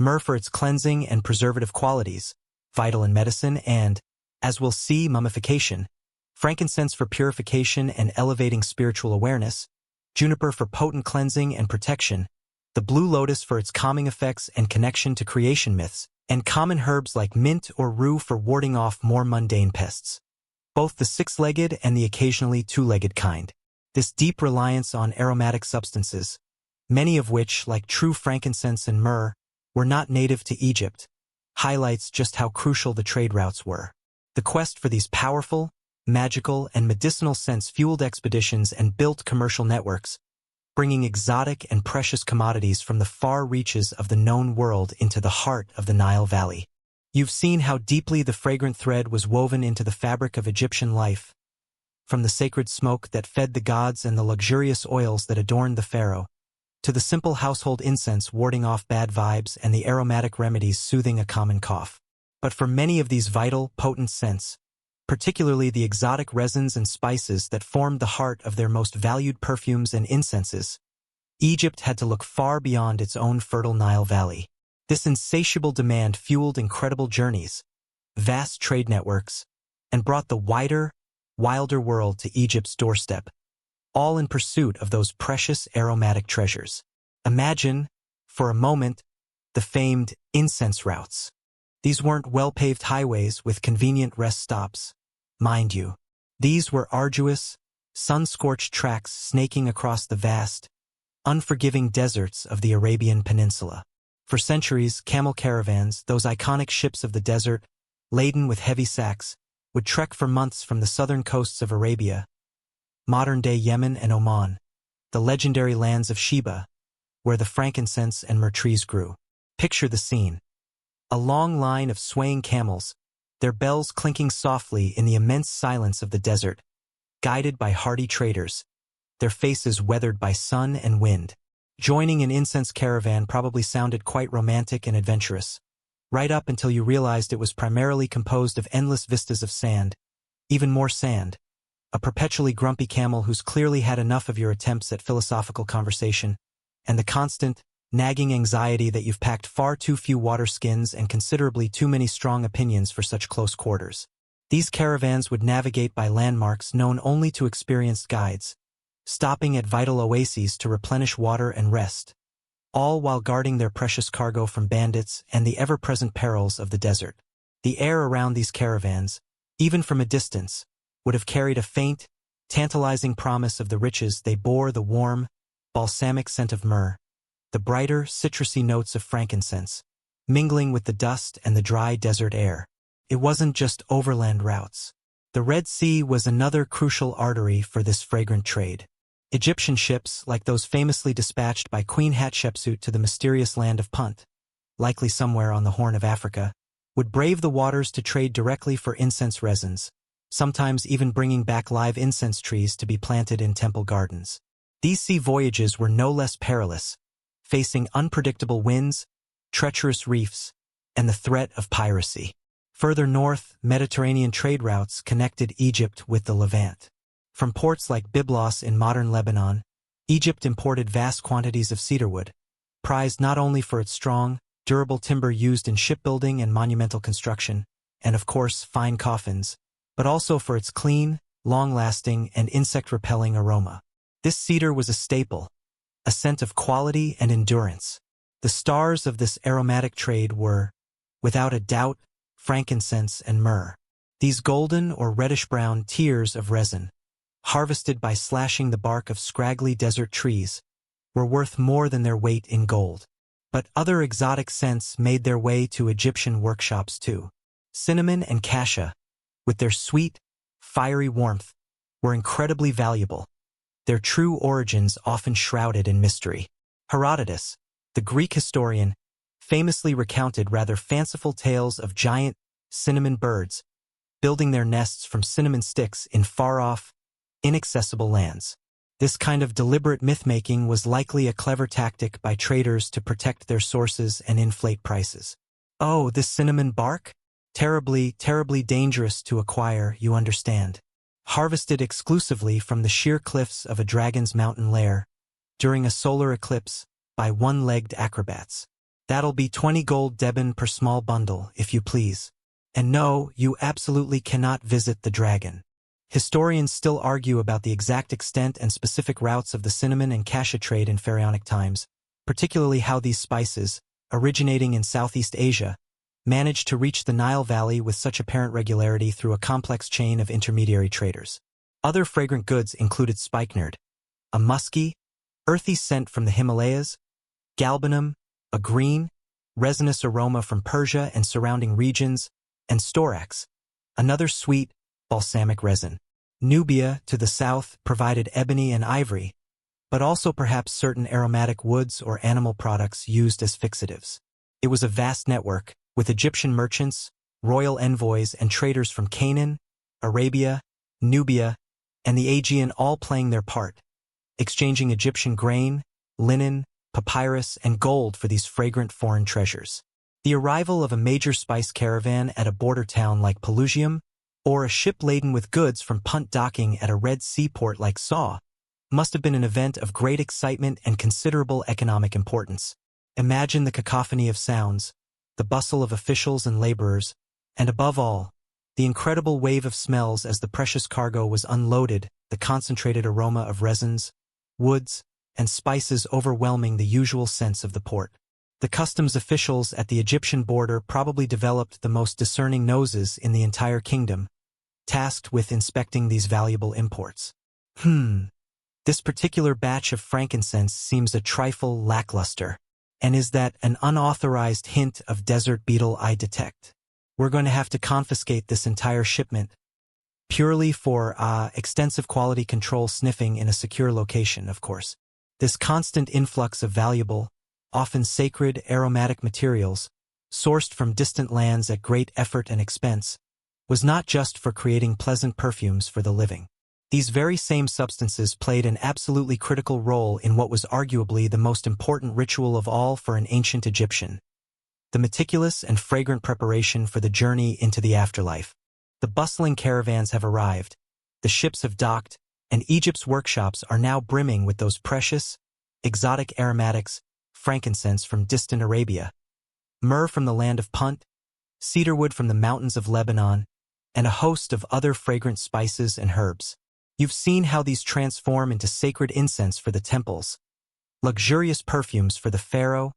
Myrrh for its cleansing and preservative qualities, vital in medicine and, as we'll see, mummification. Frankincense for purification and elevating spiritual awareness, juniper for potent cleansing and protection, the blue lotus for its calming effects and connection to creation myths, and common herbs like mint or rue for warding off more mundane pests. Both the six-legged and the occasionally two-legged kind. This deep reliance on aromatic substances, many of which, like true frankincense and myrrh, were not native to Egypt, highlights just how crucial the trade routes were. The quest for these powerful, magical, and medicinal scents fueled expeditions and built commercial networks, bringing exotic and precious commodities from the far reaches of the known world into the heart of the Nile Valley. You've seen how deeply the fragrant thread was woven into the fabric of Egyptian life, from the sacred smoke that fed the gods and the luxurious oils that adorned the pharaoh, to the simple household incense warding off bad vibes and the aromatic remedies soothing a common cough. But for many of these vital, potent scents, particularly the exotic resins and spices that formed the heart of their most valued perfumes and incenses, Egypt had to look far beyond its own fertile Nile Valley. This insatiable demand fueled incredible journeys, vast trade networks, and brought the wider, wilder world to Egypt's doorstep, all in pursuit of those precious aromatic treasures. Imagine, for a moment, the famed incense routes. These weren't well-paved highways with convenient rest stops, mind you. These were arduous, sun-scorched tracks snaking across the vast, unforgiving deserts of the Arabian Peninsula. For centuries, camel caravans, those iconic ships of the desert, laden with heavy sacks, would trek for months from the southern coasts of Arabia, modern-day Yemen and Oman, the legendary lands of Sheba, where the frankincense and myrrh trees grew. Picture the scene. A long line of swaying camels, their bells clinking softly in the immense silence of the desert, guided by hardy traders, their faces weathered by sun and wind. Joining an incense caravan probably sounded quite romantic and adventurous, right up until you realized it was primarily composed of endless vistas of sand, even more sand, a perpetually grumpy camel who's clearly had enough of your attempts at philosophical conversation, and the constant, nagging anxiety that you've packed far too few water skins and considerably too many strong opinions for such close quarters. These caravans would navigate by landmarks known only to experienced guides, stopping at vital oases to replenish water and rest, all while guarding their precious cargo from bandits and the ever-present perils of the desert. The air around these caravans, even from a distance, would have carried a faint, tantalizing promise of the riches they bore: the warm, balsamic scent of myrrh, the brighter, citrusy notes of frankincense, mingling with the dust and the dry desert air. It wasn't just overland routes. The Red Sea was another crucial artery for this fragrant trade. Egyptian ships, like those famously dispatched by Queen Hatshepsut to the mysterious land of Punt, likely somewhere on the Horn of Africa, would brave the waters to trade directly for incense resins, sometimes even bringing back live incense trees to be planted in temple gardens. These sea voyages were no less perilous, facing unpredictable winds, treacherous reefs, and the threat of piracy. Further north, Mediterranean trade routes connected Egypt with the Levant. From ports like Byblos in modern Lebanon, Egypt imported vast quantities of cedarwood, prized not only for its strong, durable timber used in shipbuilding and monumental construction, and of course fine coffins, but also for its clean, long-lasting, and insect-repelling aroma. This cedar was a staple, a scent of quality and endurance. The stars of this aromatic trade were, without a doubt, frankincense and myrrh. These golden or reddish-brown tears of resin, harvested by slashing the bark of scraggly desert trees, were worth more than their weight in gold. But other exotic scents made their way to Egyptian workshops too. Cinnamon and cassia, with their sweet, fiery warmth, were incredibly valuable, their true origins often shrouded in mystery. Herodotus, the Greek historian, famously recounted rather fanciful tales of giant cinnamon birds building their nests from cinnamon sticks in far-off, inaccessible lands. This kind of deliberate myth-making was likely a clever tactic by traders to protect their sources and inflate prices. Oh, this cinnamon bark? Terribly, terribly dangerous to acquire, you understand. Harvested exclusively from the sheer cliffs of a dragon's mountain lair, during a solar eclipse, by one-legged acrobats. That'll be 20 gold deben per small bundle, if you please. And no, you absolutely cannot visit the dragon. Historians still argue about the exact extent and specific routes of the cinnamon and cassia trade in pharaonic times, particularly how these spices, originating in Southeast Asia, managed to reach the Nile Valley with such apparent regularity through a complex chain of intermediary traders. Other fragrant goods included spikenard, a musky, earthy scent from the Himalayas, galbanum, a green, resinous aroma from Persia and surrounding regions, and storax, another sweet, balsamic resin. Nubia, to the south, provided ebony and ivory, but also perhaps certain aromatic woods or animal products used as fixatives. It was a vast network, with Egyptian merchants, royal envoys, and traders from Canaan, Arabia, Nubia, and the Aegean all playing their part, exchanging Egyptian grain, linen, papyrus, and gold for these fragrant foreign treasures. The arrival of a major spice caravan at a border town like Pelusium, or a ship laden with goods from Punt docking at a Red Sea port like Saw, must have been an event of great excitement and considerable economic importance. Imagine the cacophony of sounds, the bustle of officials and laborers, and above all, the incredible wave of smells as the precious cargo was unloaded, the concentrated aroma of resins, woods, and spices overwhelming the usual scents of the port. The customs officials at the Egyptian border probably developed the most discerning noses in the entire kingdom, tasked with inspecting these valuable imports. This particular batch of frankincense seems a trifle lackluster. And is that an unauthorized hint of desert beetle I detect? We're going to have to confiscate this entire shipment, purely for extensive quality control sniffing in a secure location, of course. This constant influx of valuable, often sacred aromatic materials, sourced from distant lands at great effort and expense, was not just for creating pleasant perfumes for the living. These very same substances played an absolutely critical role in what was arguably the most important ritual of all for an ancient Egyptian, the meticulous and fragrant preparation for the journey into the afterlife. The bustling caravans have arrived, the ships have docked, and Egypt's workshops are now brimming with those precious, exotic aromatics, frankincense from distant Arabia, myrrh from the land of Punt, cedarwood from the mountains of Lebanon, and a host of other fragrant spices and herbs. You've seen how these transform into sacred incense for the temples, luxurious perfumes for the pharaoh,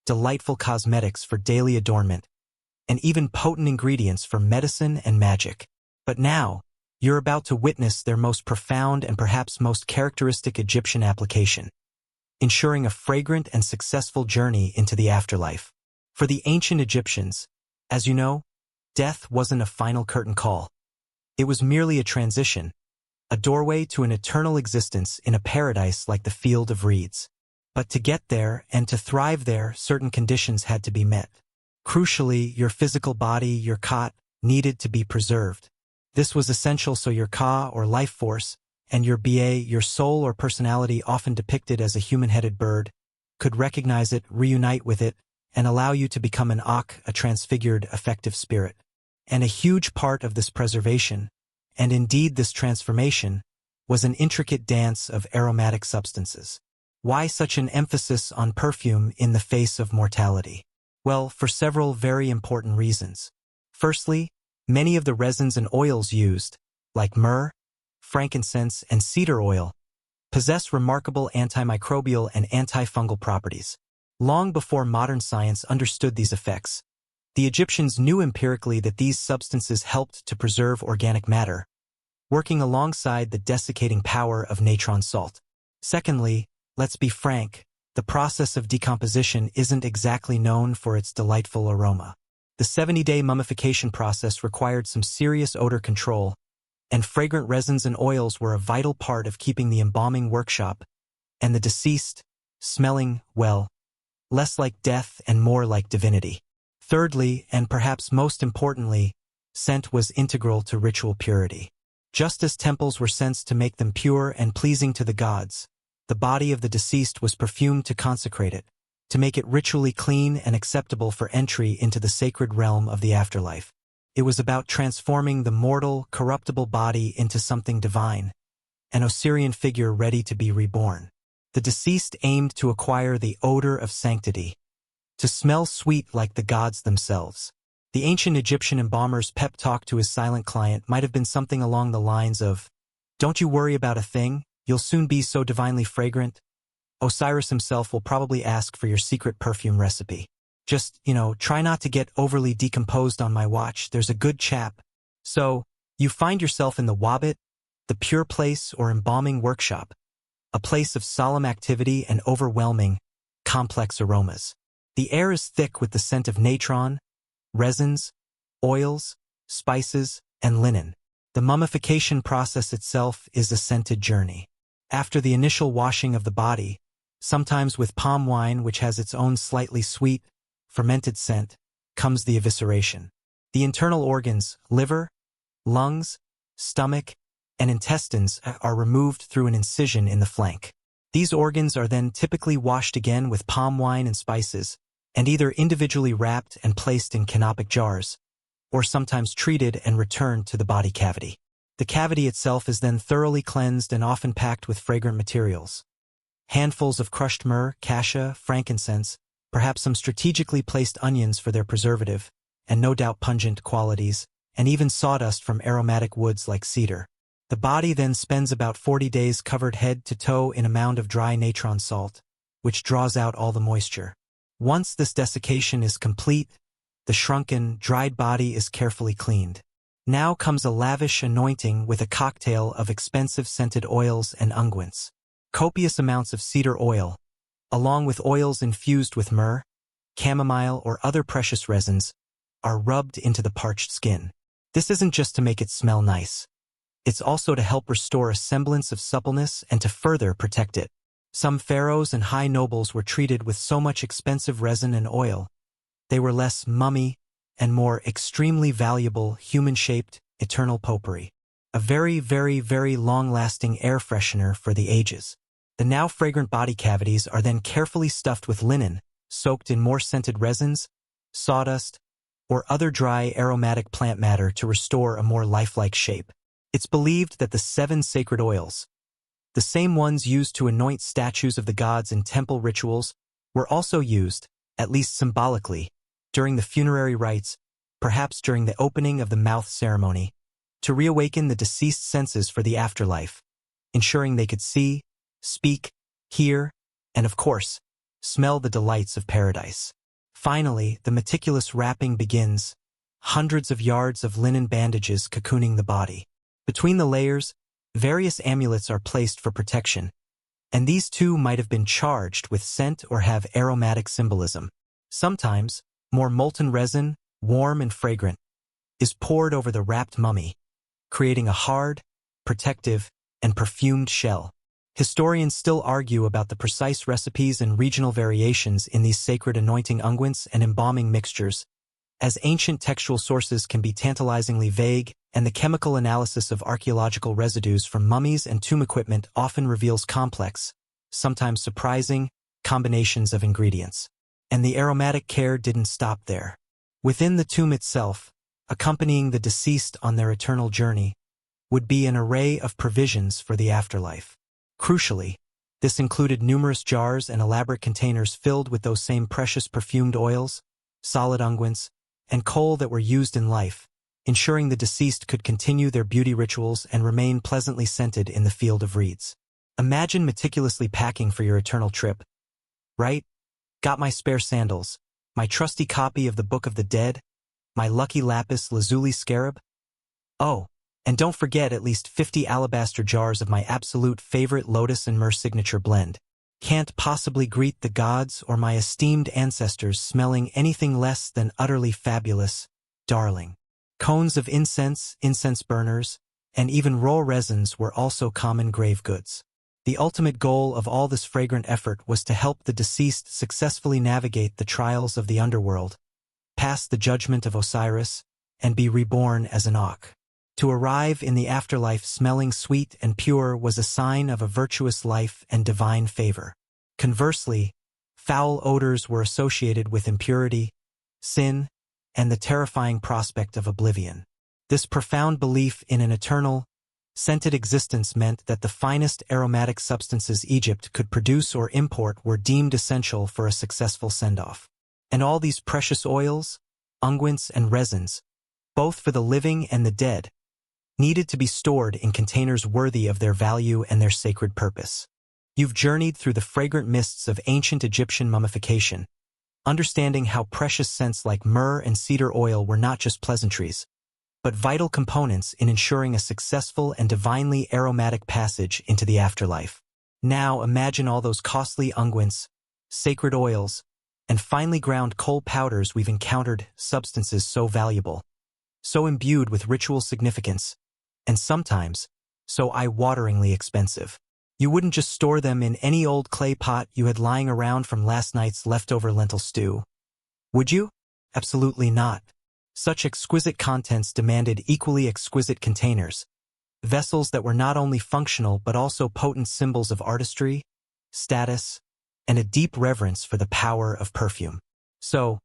delightful cosmetics for daily adornment, and even potent ingredients for medicine and magic. But now, you're about to witness their most profound and perhaps most characteristic Egyptian application, ensuring a fragrant and successful journey into the afterlife. For the ancient Egyptians, as you know, death wasn't a final curtain call. It was merely a transition, a doorway to an eternal existence in a paradise like the Field of Reeds. But to get there and to thrive there, certain conditions had to be met. Crucially, your physical body, your Khat, needed to be preserved. This was essential so your Ka, or life force, and your Ba, your soul or personality often depicted as a human-headed bird, could recognize it, reunite with it, and allow you to become an Ak, a transfigured, effective spirit. And a huge part of this preservation, and indeed this transformation, was an intricate dance of aromatic substances. Why such an emphasis on perfume in the face of mortality? Well, for several very important reasons. Firstly, many of the resins and oils used, like myrrh, frankincense, and cedar oil, possess remarkable antimicrobial and antifungal properties. Long before modern science understood these effects, the Egyptians knew empirically that these substances helped to preserve organic matter, working alongside the desiccating power of natron salt. Secondly, let's be frank, the process of decomposition isn't exactly known for its delightful aroma. The 70-day mummification process required some serious odor control, and fragrant resins and oils were a vital part of keeping the embalming workshop and the deceased smelling, well, less like death and more like divinity. Thirdly, and perhaps most importantly, scent was integral to ritual purity. Just as temples were censed to make them pure and pleasing to the gods, the body of the deceased was perfumed to consecrate it, to make it ritually clean and acceptable for entry into the sacred realm of the afterlife. It was about transforming the mortal, corruptible body into something divine, an Osirian figure ready to be reborn. The deceased aimed to acquire the odor of sanctity, to smell sweet like the gods themselves. The ancient Egyptian embalmer's pep talk to his silent client might have been something along the lines of, "Don't you worry about a thing, you'll soon be so divinely fragrant." Osiris himself will probably ask for your secret perfume recipe. "Just, try not to get overly decomposed on my watch, there's a good chap." So, you find yourself in the Wabbit, the pure place or embalming workshop, a place of solemn activity and overwhelming, complex aromas. The air is thick with the scent of natron, resins, oils, spices, and linen. The mummification process itself is a scented journey. After the initial washing of the body, sometimes with palm wine which has its own slightly sweet, fermented scent, comes the evisceration. The internal organs, liver, lungs, stomach, and intestines are removed through an incision in the flank. These organs are then typically washed again with palm wine and spices, and either individually wrapped and placed in canopic jars, or sometimes treated and returned to the body cavity. The cavity itself is then thoroughly cleansed and often packed with fragrant materials. Handfuls of crushed myrrh, cassia, frankincense, perhaps some strategically placed onions for their preservative, and no doubt pungent qualities, and even sawdust from aromatic woods like cedar. The body then spends about 40 days covered head to toe in a mound of dry natron salt, which draws out all the moisture. Once this desiccation is complete, the shrunken, dried body is carefully cleaned. Now comes a lavish anointing with a cocktail of expensive scented oils and unguents. Copious amounts of cedar oil, along with oils infused with myrrh, chamomile, or other precious resins, are rubbed into the parched skin. This isn't just to make it smell nice. It's also to help restore a semblance of suppleness and to further protect it. Some pharaohs and high nobles were treated with so much expensive resin and oil, they were less mummy and more extremely valuable human-shaped, eternal potpourri. A very, very, very long-lasting air freshener for the ages. The now fragrant body cavities are then carefully stuffed with linen, soaked in more scented resins, sawdust, or other dry aromatic plant matter to restore a more lifelike shape. It's believed that the 7 sacred oils, the same ones used to anoint statues of the gods in temple rituals, were also used, at least symbolically, during the funerary rites, perhaps during the opening of the mouth ceremony, to reawaken the deceased senses for the afterlife, ensuring they could see, speak, hear, and of course, smell the delights of paradise. Finally, the meticulous wrapping begins, hundreds of yards of linen bandages cocooning the body. Between the layers, various amulets are placed for protection, and these too might have been charged with scent or have aromatic symbolism. Sometimes, more molten resin, warm and fragrant, is poured over the wrapped mummy, creating a hard, protective, and perfumed shell. Historians still argue about the precise recipes and regional variations in these sacred anointing unguents and embalming mixtures, as ancient textual sources can be tantalizingly vague, and the chemical analysis of archaeological residues from mummies and tomb equipment often reveals complex, sometimes surprising, combinations of ingredients. And the aromatic care didn't stop there. Within the tomb itself, accompanying the deceased on their eternal journey, would be an array of provisions for the afterlife. Crucially, this included numerous jars and elaborate containers filled with those same precious perfumed oils, solid unguents, and kohl that were used in life, ensuring the deceased could continue their beauty rituals and remain pleasantly scented in the field of reeds. Imagine meticulously packing for your eternal trip. Right? Got my spare sandals, my trusty copy of the Book of the Dead, my lucky lapis lazuli scarab. Oh, and don't forget at least 50 alabaster jars of my absolute favorite lotus and myrrh signature blend. Can't possibly greet the gods or my esteemed ancestors smelling anything less than utterly fabulous, darling. Cones of incense, incense burners, and even raw resins were also common grave goods. The ultimate goal of all this fragrant effort was to help the deceased successfully navigate the trials of the underworld, pass the judgment of Osiris, and be reborn as an Ankh. To arrive in the afterlife smelling sweet and pure was a sign of a virtuous life and divine favor. Conversely, foul odors were associated with impurity, sin, and the terrifying prospect of oblivion. This profound belief in an eternal, scented existence meant that the finest aromatic substances Egypt could produce or import were deemed essential for a successful send-off. And all these precious oils, unguents, and resins, both for the living and the dead, needed to be stored in containers worthy of their value and their sacred purpose. You've journeyed through the fragrant mists of ancient Egyptian mummification, understanding how precious scents like myrrh and cedar oil were not just pleasantries, but vital components in ensuring a successful and divinely aromatic passage into the afterlife. Now imagine all those costly unguents, sacred oils, and finely ground coal powders we've encountered, substances so valuable, so imbued with ritual significance, and sometimes so eye-wateringly expensive. You wouldn't just store them in any old clay pot you had lying around from last night's leftover lentil stew, would you? Absolutely not. Such exquisite contents demanded equally exquisite containers, vessels that were not only functional but also potent symbols of artistry, status, and a deep reverence for the power of perfume. So,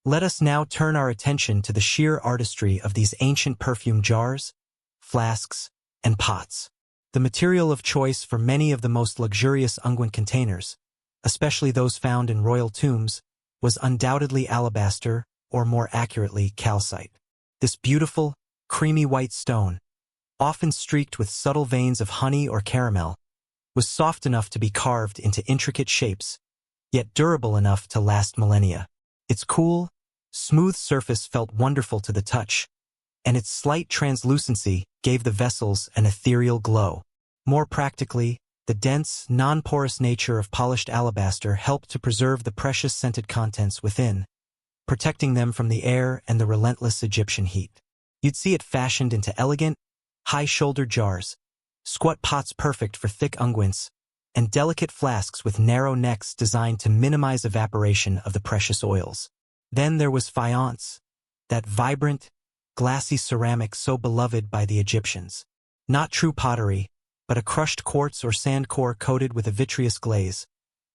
let us now turn our attention to the sheer artistry of these ancient perfume jars, flasks, and pots. The material of choice for many of the most luxurious unguent containers, especially those found in royal tombs, was undoubtedly alabaster, or more accurately, calcite. This beautiful, creamy white stone, often streaked with subtle veins of honey or caramel, was soft enough to be carved into intricate shapes, yet durable enough to last millennia. Its cool, smooth surface felt wonderful to the touch, and its slight translucency gave the vessels an ethereal glow. More practically, the dense, non-porous nature of polished alabaster helped to preserve the precious scented contents within, protecting them from the air and the relentless Egyptian heat. You'd see it fashioned into elegant, high-shouldered jars, squat pots perfect for thick unguents, and delicate flasks with narrow necks designed to minimize evaporation of the precious oils. Then there was faience, that vibrant, glassy ceramic so beloved by the Egyptians. Not true pottery, but a crushed quartz or sand core coated with a vitreous glaze.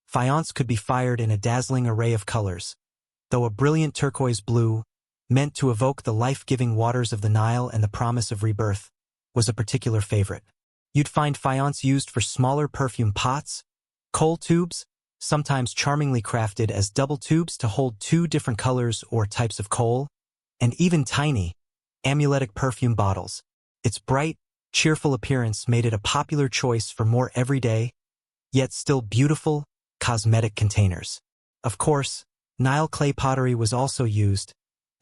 Faience could be fired in a dazzling array of colors, though a brilliant turquoise blue, meant to evoke the life-giving waters of the Nile and the promise of rebirth, was a particular favorite. You'd find faience used for smaller perfume pots, coal tubes, sometimes charmingly crafted as double tubes to hold two different colors or types of coal, and even tiny, amuletic perfume bottles. Its bright, cheerful appearance made it a popular choice for more everyday, yet still beautiful, cosmetic containers. Of course, Nile clay pottery was also used,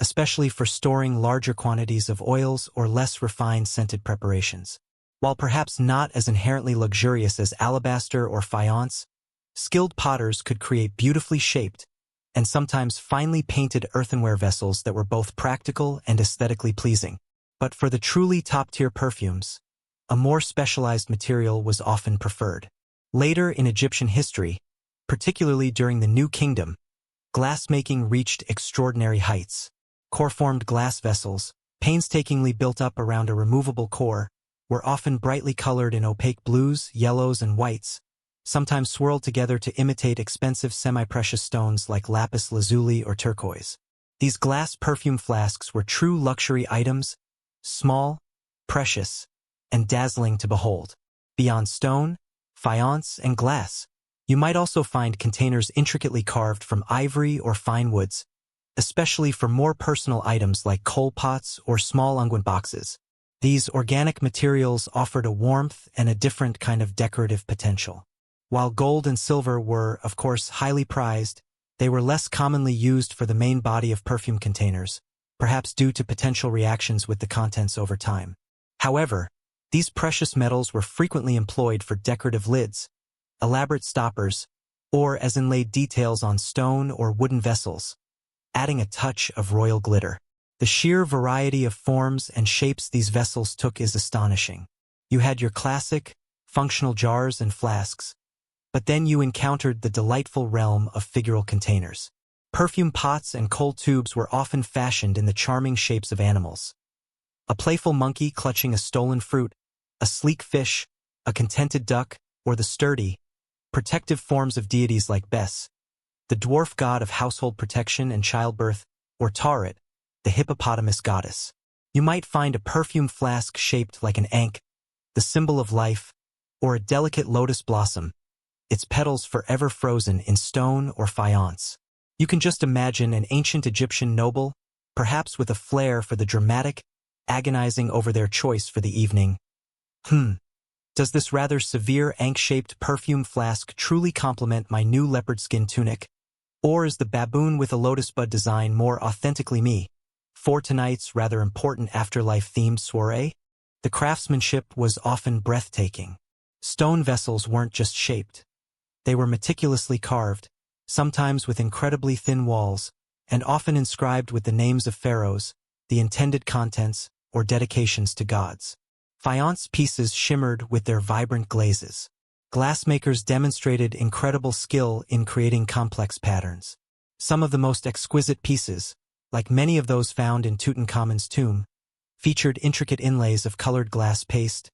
especially for storing larger quantities of oils or less refined scented preparations. While perhaps not as inherently luxurious as alabaster or faience, skilled potters could create beautifully shaped and sometimes finely painted earthenware vessels that were both practical and aesthetically pleasing. But for the truly top-tier perfumes, a more specialized material was often preferred. Later in Egyptian history, particularly during the New Kingdom, glassmaking reached extraordinary heights. Core-formed glass vessels, painstakingly built up around a removable core, were often brightly colored in opaque blues, yellows, and whites, sometimes swirled together to imitate expensive semi-precious stones like lapis lazuli or turquoise. These glass perfume flasks were true luxury items, small, precious, and dazzling to behold. Beyond stone, faience, and glass, you might also find containers intricately carved from ivory or fine woods, especially for more personal items like coal pots or small unguent boxes. These organic materials offered a warmth and a different kind of decorative potential. While gold and silver were, of course, highly prized, they were less commonly used for the main body of perfume containers, perhaps due to potential reactions with the contents over time. However, these precious metals were frequently employed for decorative lids, elaborate stoppers, or as inlaid details on stone or wooden vessels, adding a touch of royal glitter. The sheer variety of forms and shapes these vessels took is astonishing. You had your classic, functional jars and flasks, but then you encountered the delightful realm of figural containers. Perfume pots and coal tubes were often fashioned in the charming shapes of animals, A playful monkey clutching a stolen fruit, a sleek fish, a contented duck, or the sturdy, protective forms of deities like Bes, the dwarf god of household protection and childbirth, or Tarit, the hippopotamus goddess. You might find a perfume flask shaped like an ankh, the symbol of life, or a delicate lotus blossom, its petals forever frozen in stone or faience. You can just imagine an ancient Egyptian noble, perhaps with a flair for the dramatic, agonizing over their choice for the evening. Does this rather severe ankh-shaped perfume flask truly complement my new leopard skin tunic? Or is the baboon with a lotus bud design more authentically me? For tonight's rather important afterlife-themed soiree, the craftsmanship was often breathtaking. Stone vessels weren't just shaped. They were meticulously carved, sometimes with incredibly thin walls, and often inscribed with the names of pharaohs, the intended contents, or dedications to gods. Faience pieces shimmered with their vibrant glazes. Glassmakers demonstrated incredible skill in creating complex patterns. Some of the most exquisite pieces, like many of those found in Tutankhamun's tomb, featured intricate inlays of colored glass paste,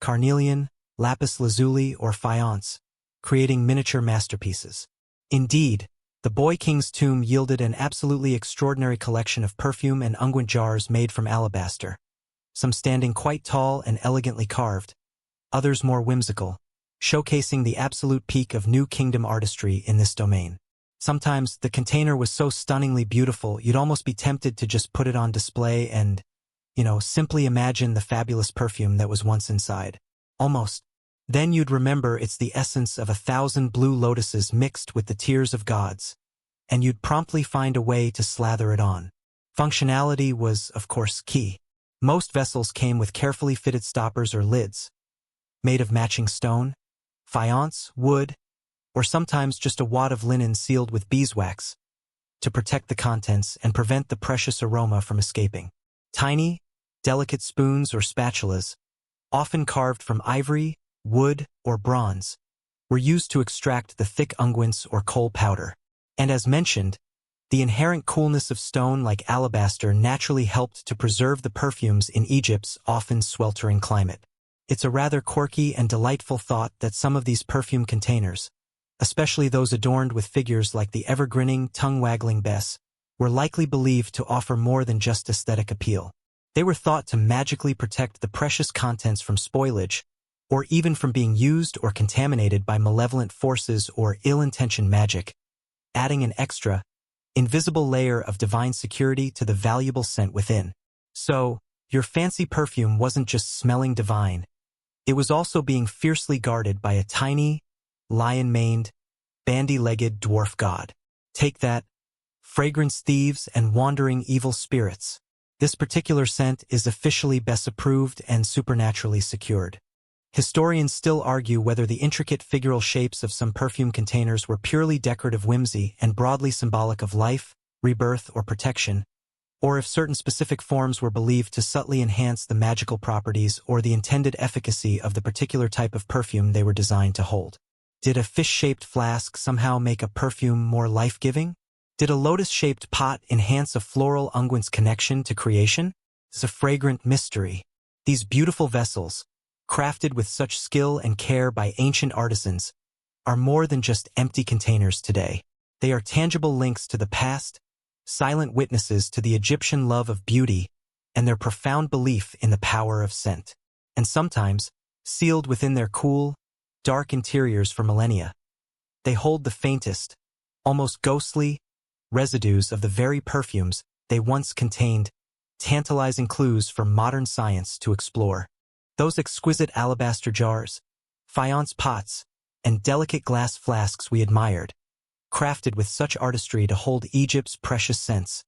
carnelian, lapis lazuli, or faience, creating miniature masterpieces. Indeed, the Boy King's tomb yielded an absolutely extraordinary collection of perfume and unguent jars made from alabaster, some standing quite tall and elegantly carved, others more whimsical, showcasing the absolute peak of New Kingdom artistry in this domain. Sometimes the container was so stunningly beautiful you'd almost be tempted to just put it on display and, simply imagine the fabulous perfume that was once inside. Almost. Then you'd remember it's the essence of 1,000 blue lotuses mixed with the tears of gods, and you'd promptly find a way to slather it on. Functionality was, of course, key. Most vessels came with carefully fitted stoppers or lids, made of matching stone, faience, wood, or sometimes just a wad of linen sealed with beeswax to protect the contents and prevent the precious aroma from escaping. Tiny, delicate spoons or spatulas, often carved from ivory, wood, or bronze, were used to extract the thick unguents or coal powder. And as mentioned, the inherent coolness of stone like alabaster naturally helped to preserve the perfumes in Egypt's often sweltering climate. It's a rather quirky and delightful thought that some of these perfume containers, especially those adorned with figures like the ever-grinning, tongue-waggling Bes, were likely believed to offer more than just aesthetic appeal. They were thought to magically protect the precious contents from spoilage, or even from being used or contaminated by malevolent forces or ill-intentioned magic, adding an extra, invisible layer of divine security to the valuable scent within. So, your fancy perfume wasn't just smelling divine, it was also being fiercely guarded by a tiny, lion-maned, bandy-legged dwarf god. Take that, fragrance thieves and wandering evil spirits. This particular scent is officially Bes-approved and supernaturally secured. Historians still argue whether the intricate figural shapes of some perfume containers were purely decorative whimsy and broadly symbolic of life, rebirth, or protection, or if certain specific forms were believed to subtly enhance the magical properties or the intended efficacy of the particular type of perfume they were designed to hold. Did a fish-shaped flask somehow make a perfume more life-giving? Did a lotus-shaped pot enhance a floral unguent's connection to creation? It's a fragrant mystery. These beautiful vessels, crafted with such skill and care by ancient artisans, are more than just empty containers today. They are tangible links to the past, silent witnesses to the Egyptian love of beauty and their profound belief in the power of scent. And sometimes, sealed within their cool, dark interiors for millennia, they hold the faintest, almost ghostly, residues of the very perfumes they once contained, tantalizing clues for modern science to explore. Those exquisite alabaster jars, faience pots, and delicate glass flasks we admired, crafted with such artistry to hold Egypt's precious scents.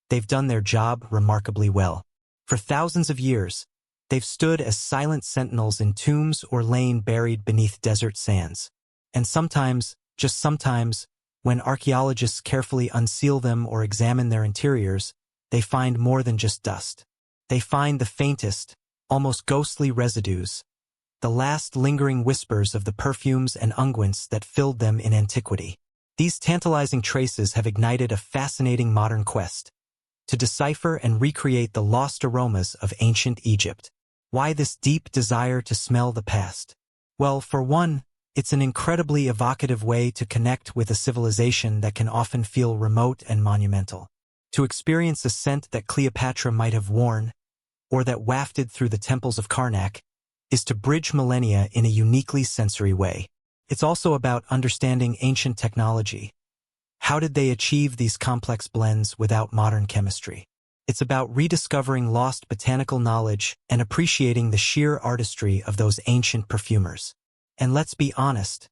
They've done their job remarkably well. For thousands of years, they've stood as silent sentinels in tombs or lain buried beneath desert sands. And sometimes, just sometimes, when archaeologists carefully unseal them or examine their interiors, they find more than just dust. They find the faintest, almost ghostly residues, the last lingering whispers of the perfumes and unguents that filled them in antiquity. These tantalizing traces have ignited a fascinating modern quest, to decipher and recreate the lost aromas of ancient Egypt. Why this deep desire to smell the past? Well, for one, it's an incredibly evocative way to connect with a civilization that can often feel remote and monumental. To experience a scent that Cleopatra might have worn, or that wafted through the temples of Karnak, is to bridge millennia in a uniquely sensory way. It's also about understanding ancient technology. How did they achieve these complex blends without modern chemistry? It's about rediscovering lost botanical knowledge and appreciating the sheer artistry of those ancient perfumers. And let's be honest,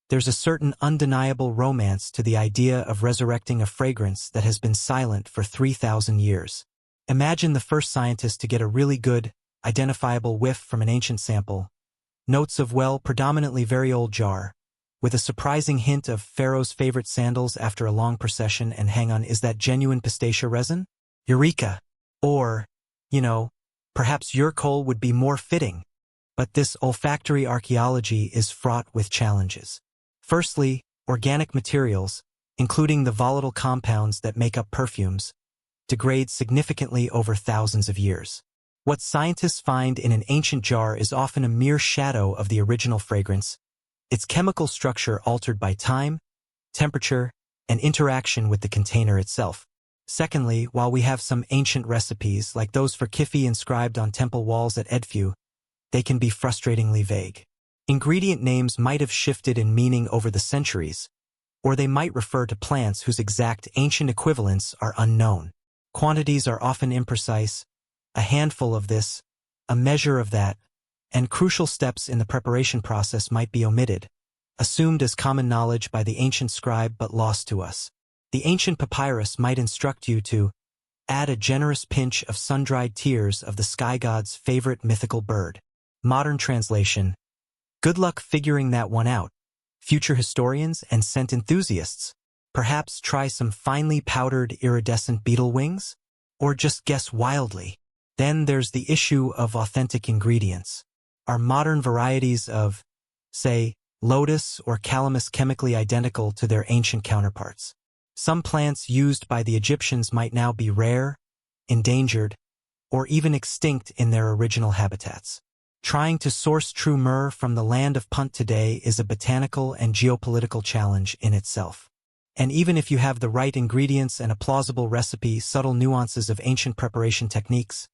there's a certain undeniable romance to the idea of resurrecting a fragrance that has been silent for 3,000 years. Imagine the first scientist to get a really good, identifiable whiff from an ancient sample. Notes of, well, predominantly very old jar, with a surprising hint of Pharaoh's favorite sandals after a long procession, and hang on, is that genuine pistacia resin? Eureka! Or, perhaps Urkol would be more fitting. But this olfactory archaeology is fraught with challenges. Firstly, organic materials, including the volatile compounds that make up perfumes, degrade significantly over thousands of years. What scientists find in an ancient jar is often a mere shadow of the original fragrance, its chemical structure altered by time, temperature, and interaction with the container itself. Secondly, while we have some ancient recipes, like those for kifi inscribed on temple walls at Edfu, they can be frustratingly vague. Ingredient names might have shifted in meaning over the centuries, or they might refer to plants whose exact ancient equivalents are unknown. Quantities are often imprecise, a handful of this, a measure of that, and crucial steps in the preparation process might be omitted, assumed as common knowledge by the ancient scribe but lost to us. The ancient papyrus might instruct you to add a generous pinch of sun-dried tears of the sky god's favorite mythical bird. Modern translation: good luck figuring that one out. Future historians and scent enthusiasts, perhaps try some finely powdered iridescent beetle wings? Or just guess wildly. Then there's the issue of authentic ingredients. Are modern varieties of, say, lotus or calamus chemically identical to their ancient counterparts? Some plants used by the Egyptians might now be rare, endangered, or even extinct in their original habitats. Trying to source true myrrh from the land of Punt today is a botanical and geopolitical challenge in itself. And even if you have the right ingredients and a plausible recipe, subtle nuances of ancient preparation techniques,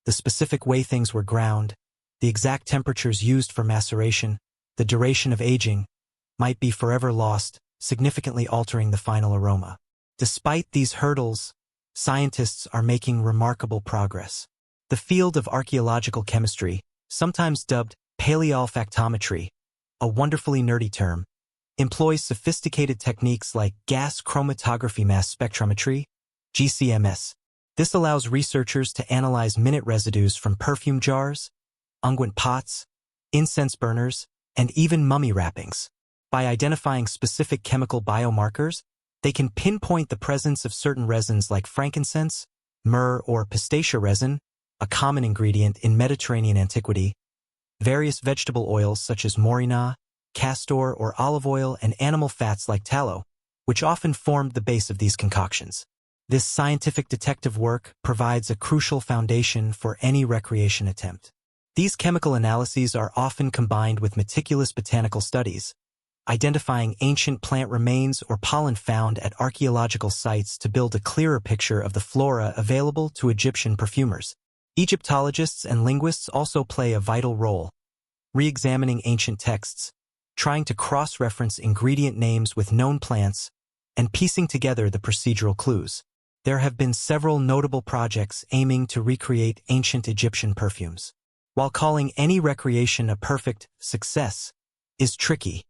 the specific way things were ground, the exact temperatures used for maceration, the duration of aging, might be forever lost, significantly altering the final aroma. Despite these hurdles, scientists are making remarkable progress. The field of archaeological chemistry, sometimes dubbed paleoolfactometry, a wonderfully nerdy term, employs sophisticated techniques like gas chromatography mass spectrometry, GCMS. This allows researchers to analyze minute residues from perfume jars, unguent pots, incense burners, and even mummy wrappings. By identifying specific chemical biomarkers, they can pinpoint the presence of certain resins like frankincense, myrrh, or pistacia resin, a common ingredient in Mediterranean antiquity, various vegetable oils such as morina, castor or olive oil, and animal fats like tallow, which often formed the base of these concoctions. This scientific detective work provides a crucial foundation for any recreation attempt. These chemical analyses are often combined with meticulous botanical studies, identifying ancient plant remains or pollen found at archaeological sites to build a clearer picture of the flora available to Egyptian perfumers. Egyptologists and linguists also play a vital role, re-examining ancient texts, trying to cross-reference ingredient names with known plants, and piecing together the procedural clues. There have been several notable projects aiming to recreate ancient Egyptian perfumes. While calling any recreation a perfect success is tricky,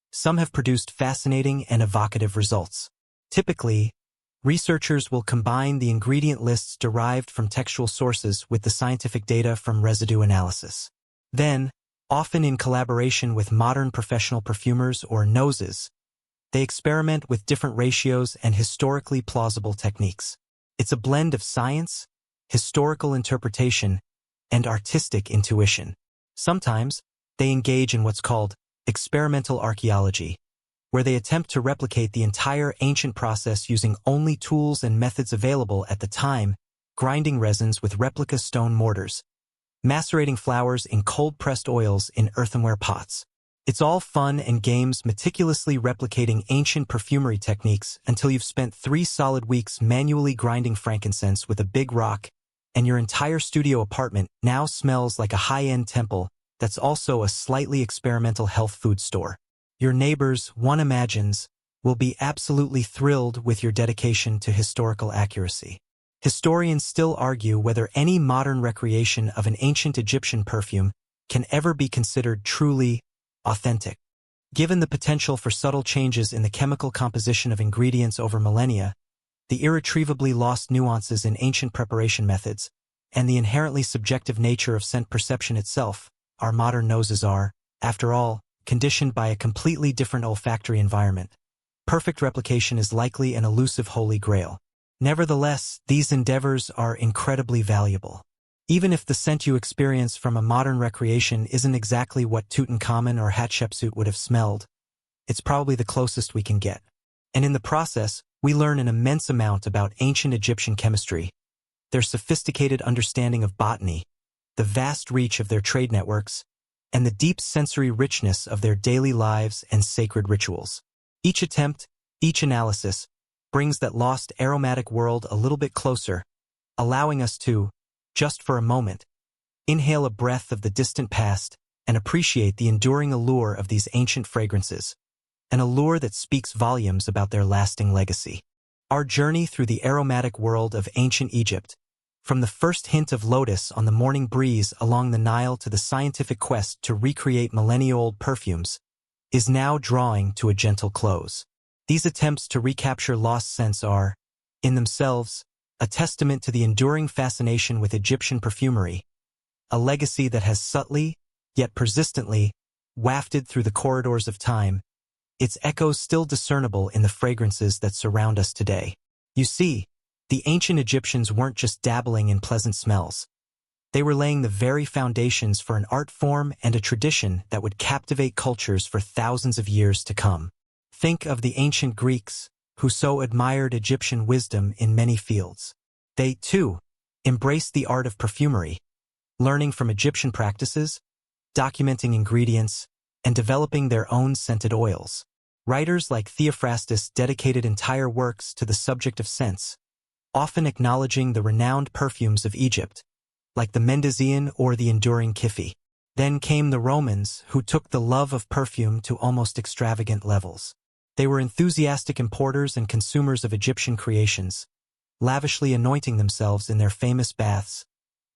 some have produced fascinating and evocative results. Typically, researchers will combine the ingredient lists derived from textual sources with the scientific data from residue analysis. Then, often in collaboration with modern professional perfumers or noses, they experiment with different ratios and historically plausible techniques. It's a blend of science, historical interpretation, and artistic intuition. Sometimes, they engage in what's called experimental archaeology, where they attempt to replicate the entire ancient process using only tools and methods available at the time, grinding resins with replica stone mortars, macerating flowers in cold-pressed oils in earthenware pots. It's all fun and games meticulously replicating ancient perfumery techniques until you've spent 3 solid weeks manually grinding frankincense with a big rock, and your entire studio apartment now smells like a high-end temple that's also a slightly experimental health food store. Your neighbors, one imagines, will be absolutely thrilled with your dedication to historical accuracy. Historians still argue whether any modern recreation of an ancient Egyptian perfume can ever be considered truly authentic. Given the potential for subtle changes in the chemical composition of ingredients over millennia, the irretrievably lost nuances in ancient preparation methods, and the inherently subjective nature of scent perception itself, our modern noses are, after all, conditioned by a completely different olfactory environment. Perfect replication is likely an elusive holy grail. Nevertheless, these endeavors are incredibly valuable. Even if the scent you experience from a modern recreation isn't exactly what Tutankhamun or Hatshepsut would have smelled, it's probably the closest we can get. And in the process, we learn an immense amount about ancient Egyptian chemistry, their sophisticated understanding of botany, the vast reach of their trade networks, and the deep sensory richness of their daily lives and sacred rituals. Each attempt, each analysis, brings that lost aromatic world a little bit closer, allowing us to, just for a moment, inhale a breath of the distant past and appreciate the enduring allure of these ancient fragrances, an allure that speaks volumes about their lasting legacy. Our journey through the aromatic world of ancient Egypt, from the first hint of lotus on the morning breeze along the Nile to the scientific quest to recreate millennia-old perfumes, is now drawing to a gentle close. These attempts to recapture lost scents are, in themselves, a testament to the enduring fascination with Egyptian perfumery, a legacy that has subtly, yet persistently, wafted through the corridors of time, its echoes still discernible in the fragrances that surround us today. You see, the ancient Egyptians weren't just dabbling in pleasant smells. They were laying the very foundations for an art form and a tradition that would captivate cultures for thousands of years to come. Think of the ancient Greeks, who so admired Egyptian wisdom in many fields. They, too, embraced the art of perfumery, learning from Egyptian practices, documenting ingredients, and developing their own scented oils. Writers like Theophrastus dedicated entire works to the subject of scents, often acknowledging the renowned perfumes of Egypt, like the Mendesian or the enduring Kifi. Then came the Romans, who took the love of perfume to almost extravagant levels. They were enthusiastic importers and consumers of Egyptian creations, lavishly anointing themselves in their famous baths,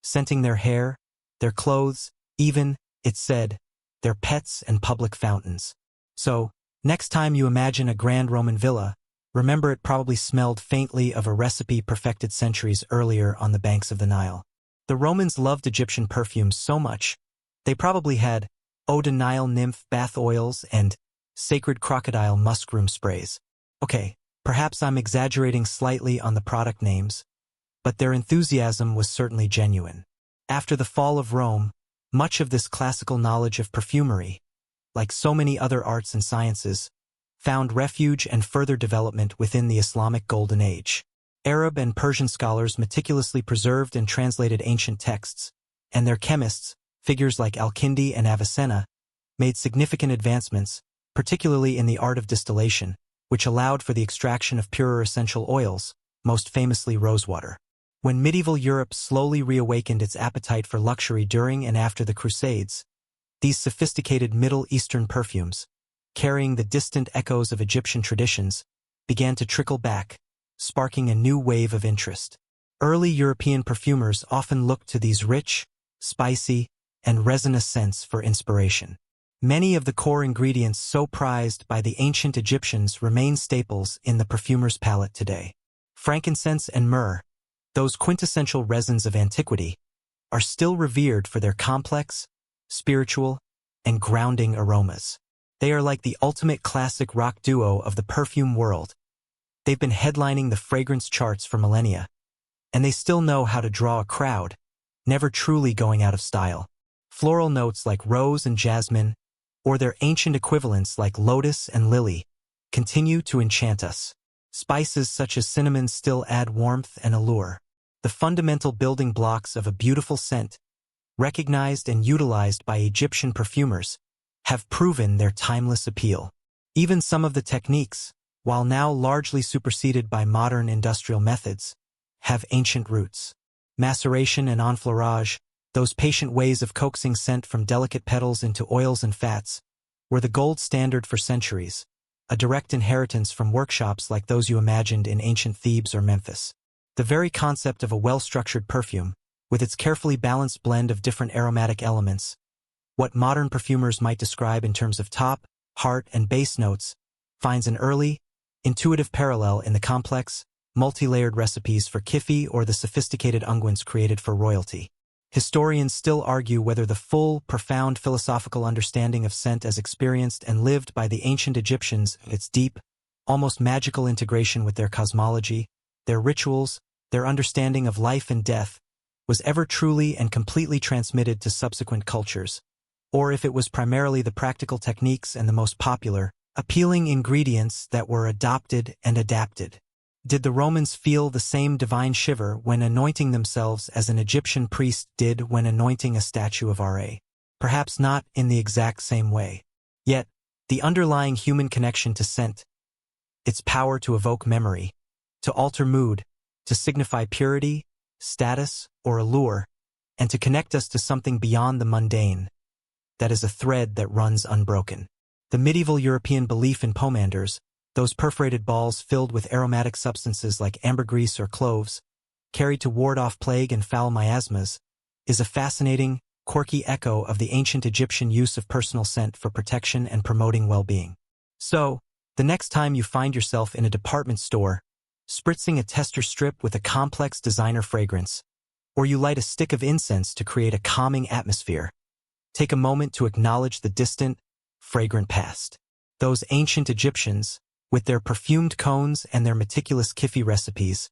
scenting their hair, their clothes, even, it's said, their pets and public fountains. So, next time you imagine a grand Roman villa, remember it probably smelled faintly of a recipe perfected centuries earlier on the banks of the Nile. The Romans loved Egyptian perfumes so much, they probably had eau de Nile nymph bath oils and sacred crocodile muskroom sprays. Okay, perhaps I'm exaggerating slightly on the product names, but their enthusiasm was certainly genuine. After the fall of Rome, much of this classical knowledge of perfumery, like so many other arts and sciences, found refuge and further development within the Islamic Golden Age. Arab and Persian scholars meticulously preserved and translated ancient texts, and their chemists, figures like Al-Kindi and Avicenna, made significant advancements, particularly in the art of distillation, which allowed for the extraction of purer essential oils, most famously rosewater. When medieval Europe slowly reawakened its appetite for luxury during and after the Crusades, these sophisticated Middle Eastern perfumes, carrying the distant echoes of Egyptian traditions, began to trickle back, sparking a new wave of interest. Early European perfumers often looked to these rich, spicy, and resinous scents for inspiration. Many of the core ingredients so prized by the ancient Egyptians remain staples in the perfumer's palette today. Frankincense and myrrh, those quintessential resins of antiquity, are still revered for their complex, spiritual, and grounding aromas. They are like the ultimate classic rock duo of the perfume world. They've been headlining the fragrance charts for millennia, and they still know how to draw a crowd, never truly going out of style. Floral notes like rose and jasmine, or their ancient equivalents like lotus and lily, continue to enchant us. Spices such as cinnamon still add warmth and allure. The fundamental building blocks of a beautiful scent, recognized and utilized by Egyptian perfumers, have proven their timeless appeal. Even some of the techniques, while now largely superseded by modern industrial methods, have ancient roots. Maceration and enfleurage, those patient ways of coaxing scent from delicate petals into oils and fats, were the gold standard for centuries, a direct inheritance from workshops like those you imagined in ancient Thebes or Memphis. The very concept of a well-structured perfume, with its carefully balanced blend of different aromatic elements, what modern perfumers might describe in terms of top, heart, and base notes, finds an early, intuitive parallel in the complex, multi-layered recipes for Kifi or the sophisticated unguents created for royalty. Historians still argue whether the full, profound philosophical understanding of scent as experienced and lived by the ancient Egyptians, its deep, almost magical integration with their cosmology, their rituals, their understanding of life and death, was ever truly and completely transmitted to subsequent cultures, or if it was primarily the practical techniques and the most popular, appealing ingredients that were adopted and adapted. Did the Romans feel the same divine shiver when anointing themselves as an Egyptian priest did when anointing a statue of Ra? Perhaps not in the exact same way. Yet, the underlying human connection to scent, its power to evoke memory, to alter mood, to signify purity, status, or allure, and to connect us to something beyond the mundane, that is a thread that runs unbroken. The medieval European belief in pomanders, those perforated balls filled with aromatic substances like ambergris or cloves, carried to ward off plague and foul miasmas, is a fascinating, quirky echo of the ancient Egyptian use of personal scent for protection and promoting well-being. So, the next time you find yourself in a department store, spritzing a tester strip with a complex designer fragrance, or you light a stick of incense to create a calming atmosphere, take a moment to acknowledge the distant, fragrant past. Those ancient Egyptians, with their perfumed cones and their meticulous Kifi recipes,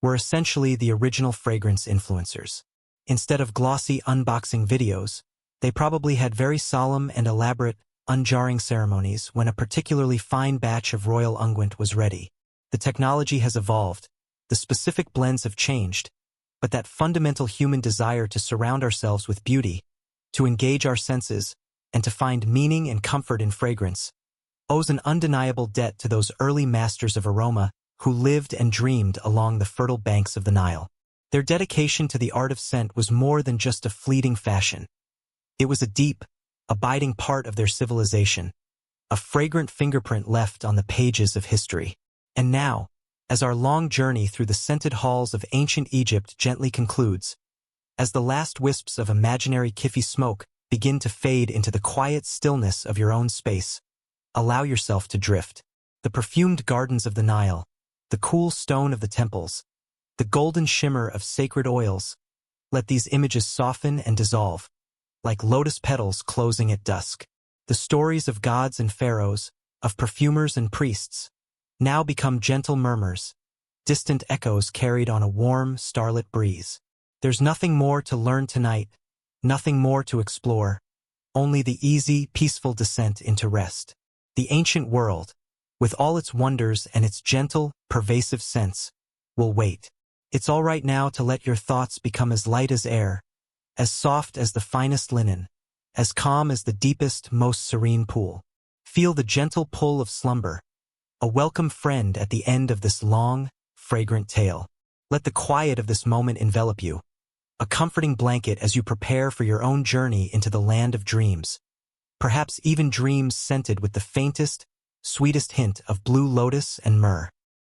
were essentially the original fragrance influencers. Instead of glossy unboxing videos, they probably had very solemn and elaborate, unjarring ceremonies when a particularly fine batch of royal unguent was ready. The technology has evolved, the specific blends have changed, but that fundamental human desire to surround ourselves with beauty, to engage our senses, and to find meaning and comfort in fragrance, owes an undeniable debt to those early masters of aroma who lived and dreamed along the fertile banks of the Nile. Their dedication to the art of scent was more than just a fleeting fashion. It was a deep, abiding part of their civilization, a fragrant fingerprint left on the pages of history. And now, as our long journey through the scented halls of ancient Egypt gently concludes, as the last wisps of imaginary Kifi smoke begin to fade into the quiet stillness of your own space, allow yourself to drift. The perfumed gardens of the Nile, the cool stone of the temples, the golden shimmer of sacred oils, let these images soften and dissolve, like lotus petals closing at dusk. The stories of gods and pharaohs, of perfumers and priests, now become gentle murmurs, distant echoes carried on a warm, starlit breeze. There's nothing more to learn tonight, nothing more to explore, only the easy, peaceful descent into rest. The ancient world, with all its wonders and its gentle, pervasive scents, will wait. It's all right now to let your thoughts become as light as air, as soft as the finest linen, as calm as the deepest, most serene pool. Feel the gentle pull of slumber, a welcome friend at the end of this long, fragrant tale. Let the quiet of this moment envelop you, a comforting blanket as you prepare for your own journey into the land of dreams. Perhaps even dreams scented with the faintest, sweetest hint of blue lotus and myrrh.